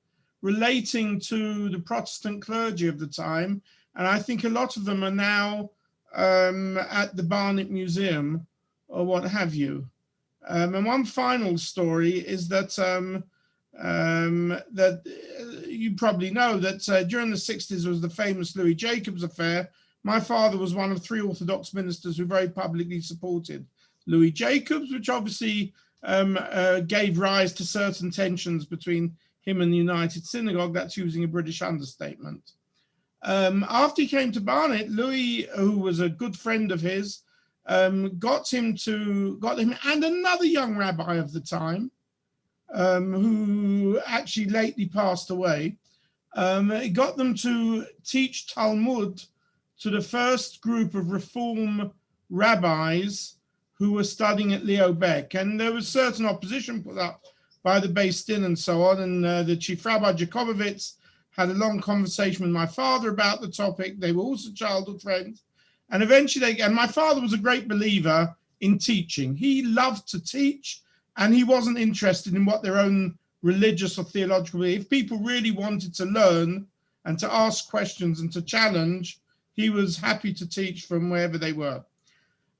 relating to the Protestant clergy of the time. And I think a lot of them are now at the Barnet Museum or what have you. And one final story is that you probably know that during the 60s was the famous Louis Jacobs affair. My father was one of 3 Orthodox ministers who very publicly supported Louis Jacobs, which obviously gave rise to certain tensions between him and the United Synagogue. That's using a British understatement. After he came to Barnet, Louis, who was a good friend of his, got him and another young rabbi of the time, who actually lately passed away, got them to teach Talmud to the first group of Reform rabbis who were studying at Leo Beck. And there was certain opposition put up by the Beis Din and so on. And the Chief Rabbi Jakobovitz had a long conversation with my father about the topic. They were also childhood friends. And eventually, and my father was a great believer in teaching. He loved to teach, and he wasn't interested in what their own religious or theological belief. If people really wanted to learn and to ask questions and to challenge, he was happy to teach from wherever they were.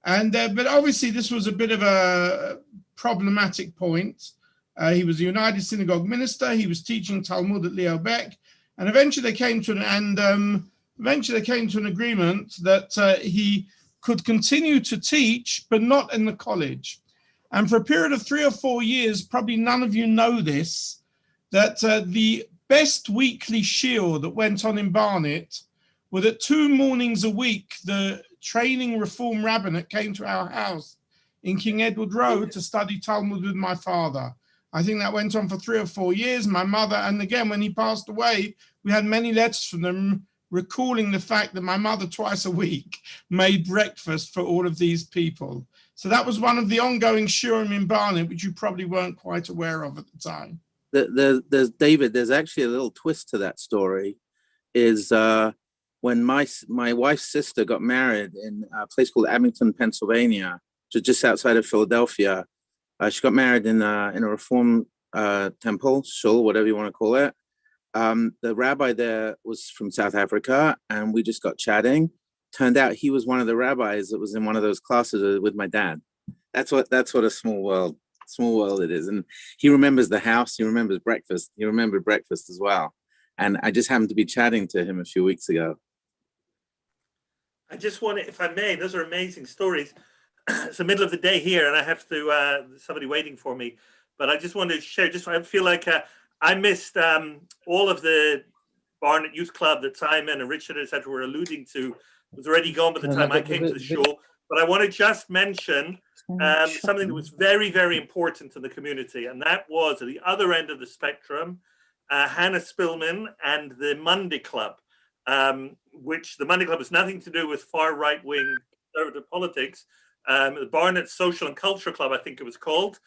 And but obviously this was a bit of a problematic point. He was a United Synagogue minister. He was teaching Talmud at Leo Beck, and eventually they came to an agreement that he could continue to teach, but not in the college. And for a period of 3 or 4 years, probably none of you know this, that the best weekly shiur that went on in Barnet were that 2 mornings a week, the training Reform rabbinate came to our house in King Edward Road to study Talmud with my father. I think that went on for 3 or 4 years. My mother, and again, when he passed away, we had many letters from them recalling the fact that my mother twice a week made breakfast for all of these people. So that was one of the ongoing shurim in Barnet, which you probably weren't quite aware of at the time. There's David, there's actually a little twist to that story, is when my wife's sister got married in a place called Abington, Pennsylvania, just outside of Philadelphia. She got married in a Reform temple, shul, whatever you want to call it. The rabbi there was from South Africa, and we just got chatting. Turned out he was one of the rabbis that was in one of those classes with my dad. That's what a small world it is. And he remembers the house, he remembers breakfast, he remembered breakfast as well. And I just happened to be chatting to him a few weeks ago. I just want to, if I may, those are amazing stories. It's the middle of the day here, and I have to, somebody waiting for me. But I just want to share, I feel like I missed all of the Barnet Youth Club that Simon and Richard, etc., were alluding to. Was already gone by the time I came to the show. But I want to just mention something that was very, very important to the community, and that was at the other end of the spectrum, Hannah Spillman and the Monday Club, which the Monday Club has nothing to do with far right-wing conservative politics. The Barnet Social and Culture Club, I think it was called,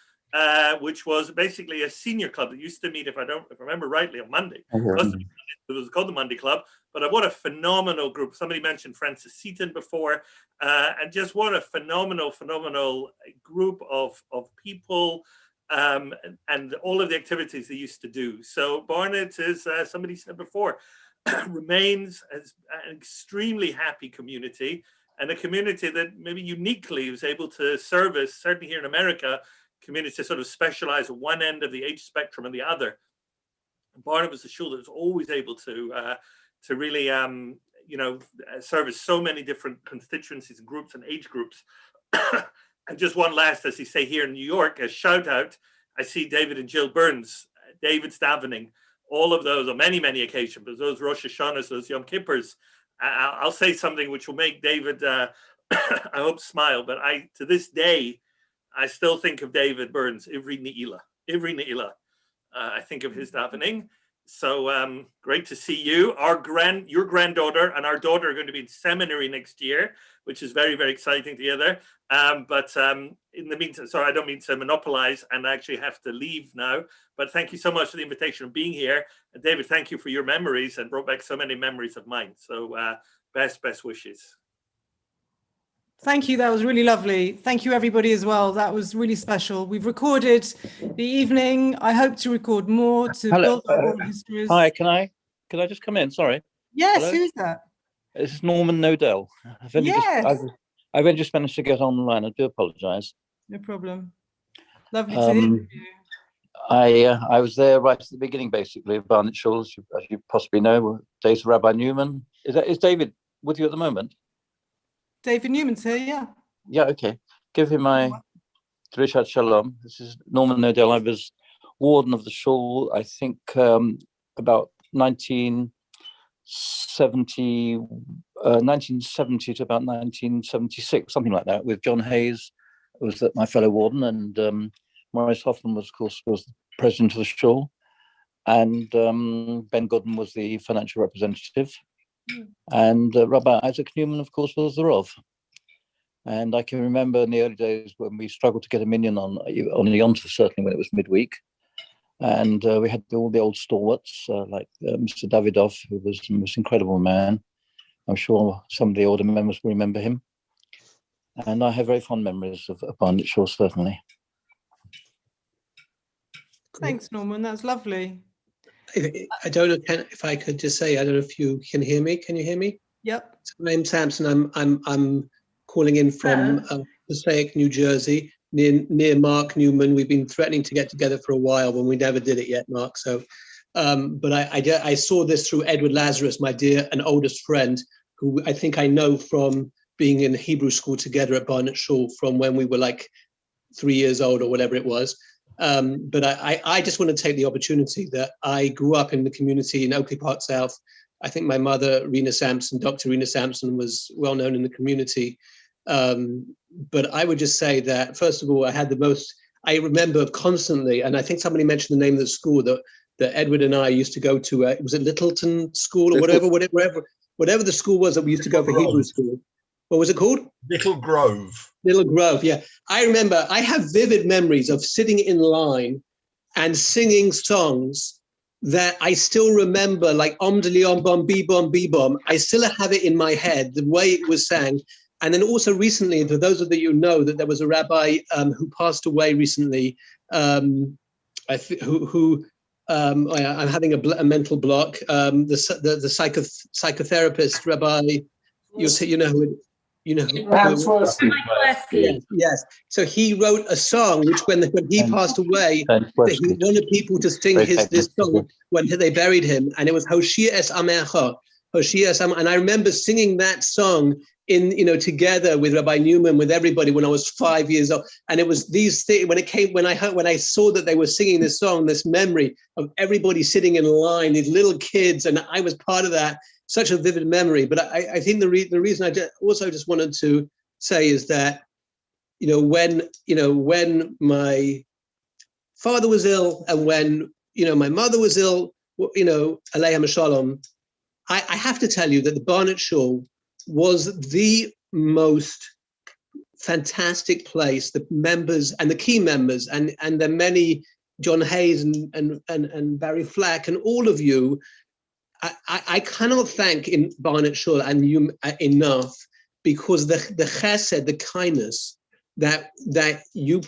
which was basically a senior club that used to meet, if I remember rightly, on Monday. It was called the Monday Club. But what a phenomenal group. Somebody mentioned Francis Seaton before, and just what a phenomenal group of people and all of the activities they used to do. So Barnet, as somebody said before, remains as an extremely happy community, and a community that maybe uniquely was able to service, certainly here in America, communities sort of specialize at one end of the age spectrum and the other. Barnet was a shul that was always able to really, service so many different constituencies and groups and age groups. And just one last, as you say here in New York, a shout out, I see David and Jill Burns, David's davening, all of those on many, many occasions, but those Rosh Hashanahs, those Yom Kippurs, I'll say something which will make David, I hope, smile, but to this day, I still think of David Burns, Ivri Ne'ilah. I think of his davening. So great to see you. Your granddaughter and our daughter are going to be in seminary next year, which is very, very exciting together. But in the meantime, sorry, I don't mean to monopolize, and I actually have to leave now. But thank you so much for the invitation of being here. And David, thank you for your memories and brought back so many memories of mine. So best wishes. Thank you. That was really lovely. Thank you, everybody, as well. That was really special. We've recorded the evening. I hope to record more to build our oral histories. Hi, can I just come in? Sorry. Yes, Hello? who's that? This is Norman Nodell. I've only just managed to get online. I do apologise. No problem. Lovely to hear you. I was there right at the beginning, basically, of Barnet Shul, as you possibly know, days of Rabbi Newman. Is David with you at the moment? David Newman's here, yeah. Yeah, okay. Give him my Drishat Shalom. This is Norman Nodell. I was warden of the shul, I think, about 1970 to about 1976, something like that, with John Hayes, who was my fellow warden, and Maurice Hoffman was, of course, was the president of the shul, and Ben Gooden was the financial representative. And Rabbi Isaac Newman, of course, was the Rav. And I can remember in the early days when we struggled to get a minyan on the Yom Tov, certainly when it was midweek. And we had all the old stalwarts, like Mr. Davidov, who was the most incredible man. I'm sure some of the older members will remember him. And I have very fond memories of Barnet Shul, certainly. Thanks, Norman. That's lovely. I don't know if I could just say, I don't know if you can hear me. Can you hear me? Yep. So my name's Samson. I'm calling in from Passaic, New Jersey, near Mark Newman. We've been threatening to get together for a while, but we never did it yet, Mark. So, but I saw this through Edward Lazarus, my dear and oldest friend, who I think I know from being in Hebrew school together at Barnet Shul from when we were like 3 years old or whatever it was. But I just want to take the opportunity that I grew up in the community in Oakley Park South. I think my mother, Rena Sampson, Dr. Rena Sampson, was well known in the community. But I would just say that, first of all, I remember constantly, and I think somebody mentioned the name of the school that Edward and I used to go to. Was it Littleton School or whatever? whatever the school was that we used to go for Hebrew school. What was it called? Little Grove. Little Grove, yeah. I remember, I have vivid memories of sitting in line and singing songs that I still remember, like Om Dili Om Bom Bee Bom Bee Bom. I still have it in my head, the way it was sang. And then also recently, for those of you know, that there was a rabbi who passed away recently, I'm having a mental block. The psychotherapist, Rabbi, you know who it, you know. Yes. So he wrote a song which, when he passed away, that he wanted people to sing this song when they buried him, and it was Hoshia Es Amecha, Hoshia Es Am. And I remember singing that song together with Rabbi Newman, with everybody, when I was 5 years old. And it was these things when I saw that they were singing this song, this memory of everybody sitting in line, these little kids, and I was part of that. Such a vivid memory. But I think the reason I also just wanted to say is that, when my father was ill and when, my mother was ill, Aleichem Shalom, I have to tell you that the Barnet Shul was the most fantastic place. The members and the key members and the many, John Hayes and Barry Flack and all of you, I cannot thank in Barnet Shul and you enough, because the chesed, the kindness that you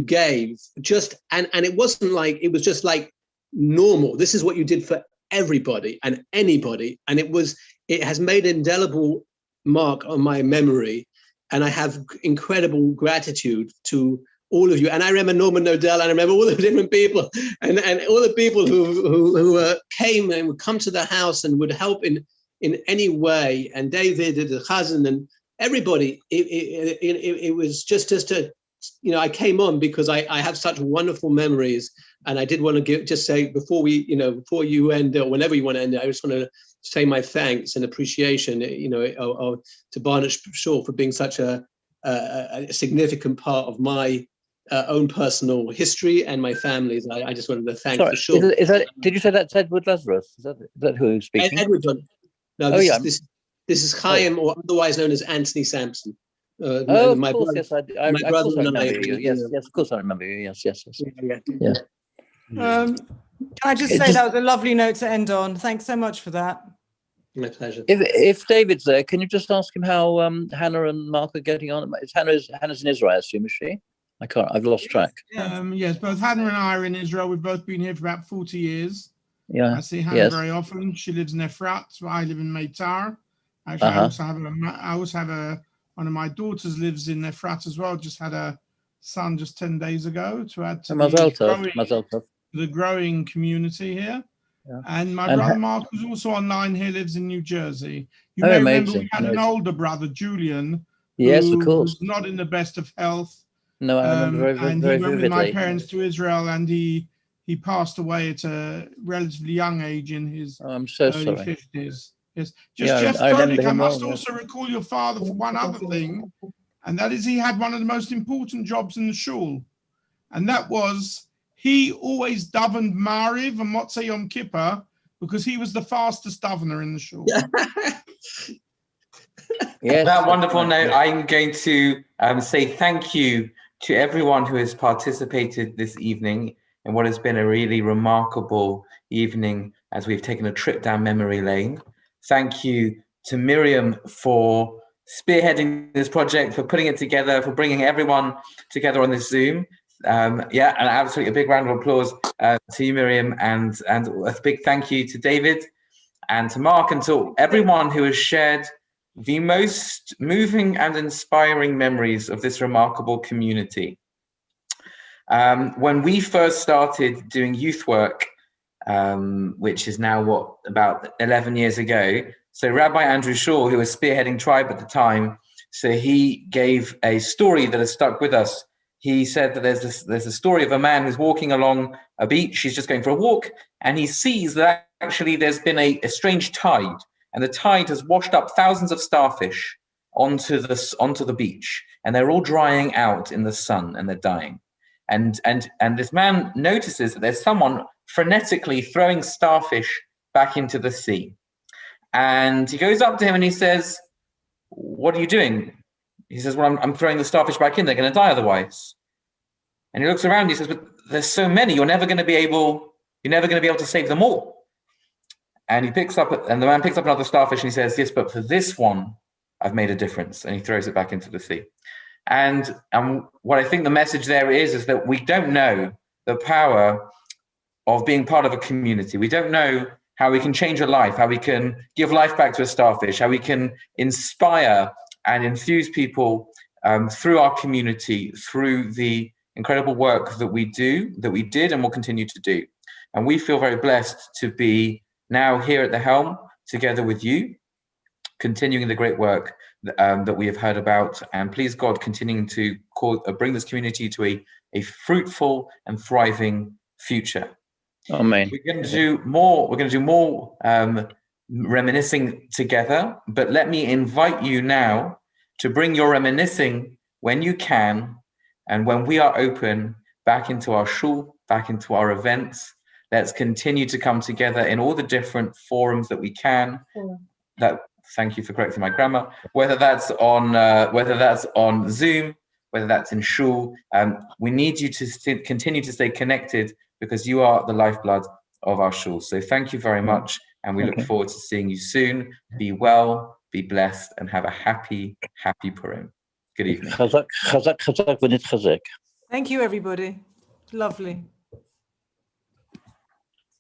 gave, just and it wasn't like, it was just like normal. This is what you did for everybody and anybody, and it has made an indelible mark on my memory, and I have incredible gratitude to all of you. And I remember Norman Nodell, and I remember all the different people and all the people who came and would come to the house and would help in any way. And David, the Chazan, and everybody. It was just a, I came on because I have such wonderful memories, and I did want to say before you end, or whenever you want to end it, I just want to say my thanks and appreciation, to Barnet Shul for being such a significant part of my own personal history and my family's. I just wanted to thank the Shul. Did you say that's Edward Lazarus? Is that who's speaking? Edward John. No, this is Chaim, or otherwise known as Anthony Sampson. Of course, yes, I remember you. Yes, of course I remember you. Yes. Yeah. Can I just say that was a lovely note to end on. Thanks so much for that. My pleasure. If David's there, can you just ask him how Hannah and Mark are getting on? Hannah's in Israel, I assume, is she? I've lost track. Yes, both Hannah and I are in Israel. We've both been here for about 40 years. Yeah. I see Hannah very often. She lives in Efrat, so I live in Meitar. Actually, I also have one of my daughters lives in Efrat as well. Just had a son just 10 days ago, to add to the growing community here. Yeah. And my brother Mark, who's also online here, lives in New Jersey. You may remember we had an older brother, Julian, who was not in the best of health. No, I remember very he went with my parents to Israel, and he passed away at a relatively young age in his early 50s. Yes, Jeff Koenig, I must also recall your father for one other thing, and that is he had one of the most important jobs in the shul, and that was he always davened Mariv and Motzei Yom Kippur, because he was the fastest davener in the shul. Yes. That wonderful note, I'm going to say thank you to everyone who has participated this evening in what has been a really remarkable evening as we've taken a trip down memory lane. Thank you to Miriam for spearheading this project, for putting it together, for bringing everyone together on this Zoom. And absolutely a big round of applause to you, Miriam, and a big thank you to David and to Mark, and to everyone who has shared the most moving and inspiring memories of this remarkable community. When we first started doing youth work, which is now about 11 years ago, so Rabbi Andrew Shaw, who was spearheading Tribe at the time, so he gave a story that has stuck with us. He said that there's a story of a man who's walking along a beach. He's just going for a walk, and he sees that actually there's been a strange tide, and the tide has washed up thousands of starfish onto the beach, and they're all drying out in the sun, and they're dying. And this man notices that there's someone frenetically throwing starfish back into the sea. And he goes up to him and he says, "What are you doing?" He says, "Well, I'm throwing the starfish back in. They're going to die otherwise." And he looks around and he says, "But there's so many. You're never going to be able to save them all." And the man picks up another starfish and he says, "Yes, but for this one, I've made a difference." And he throws it back into the sea. And what I think the message there is that we don't know the power of being part of a community. We don't know how we can change a life, how we can give life back to a starfish, how we can inspire and enthuse people through our community, through the incredible work that we did and will continue to do. And we feel very blessed to be now here at the helm together with you, continuing the great work that we have heard about, and please God, continuing to bring this community to a fruitful and thriving future. Amen. We're going to do more reminiscing together, but let me invite you now to bring your reminiscing when you can, and when we are open, back into our shul, back into our events. Let's continue to come together in all the different forums that we can. Thank you for correcting my grammar. Whether that's on Zoom, whether that's in shul, we need you to continue to stay connected, because you are the lifeblood of our shul. So thank you very much, and we look forward to seeing you soon. Be well, be blessed, and have a happy Purim. Good evening. Chazak, chazak, chazak, v'nit chazek. Thank you, everybody. Lovely.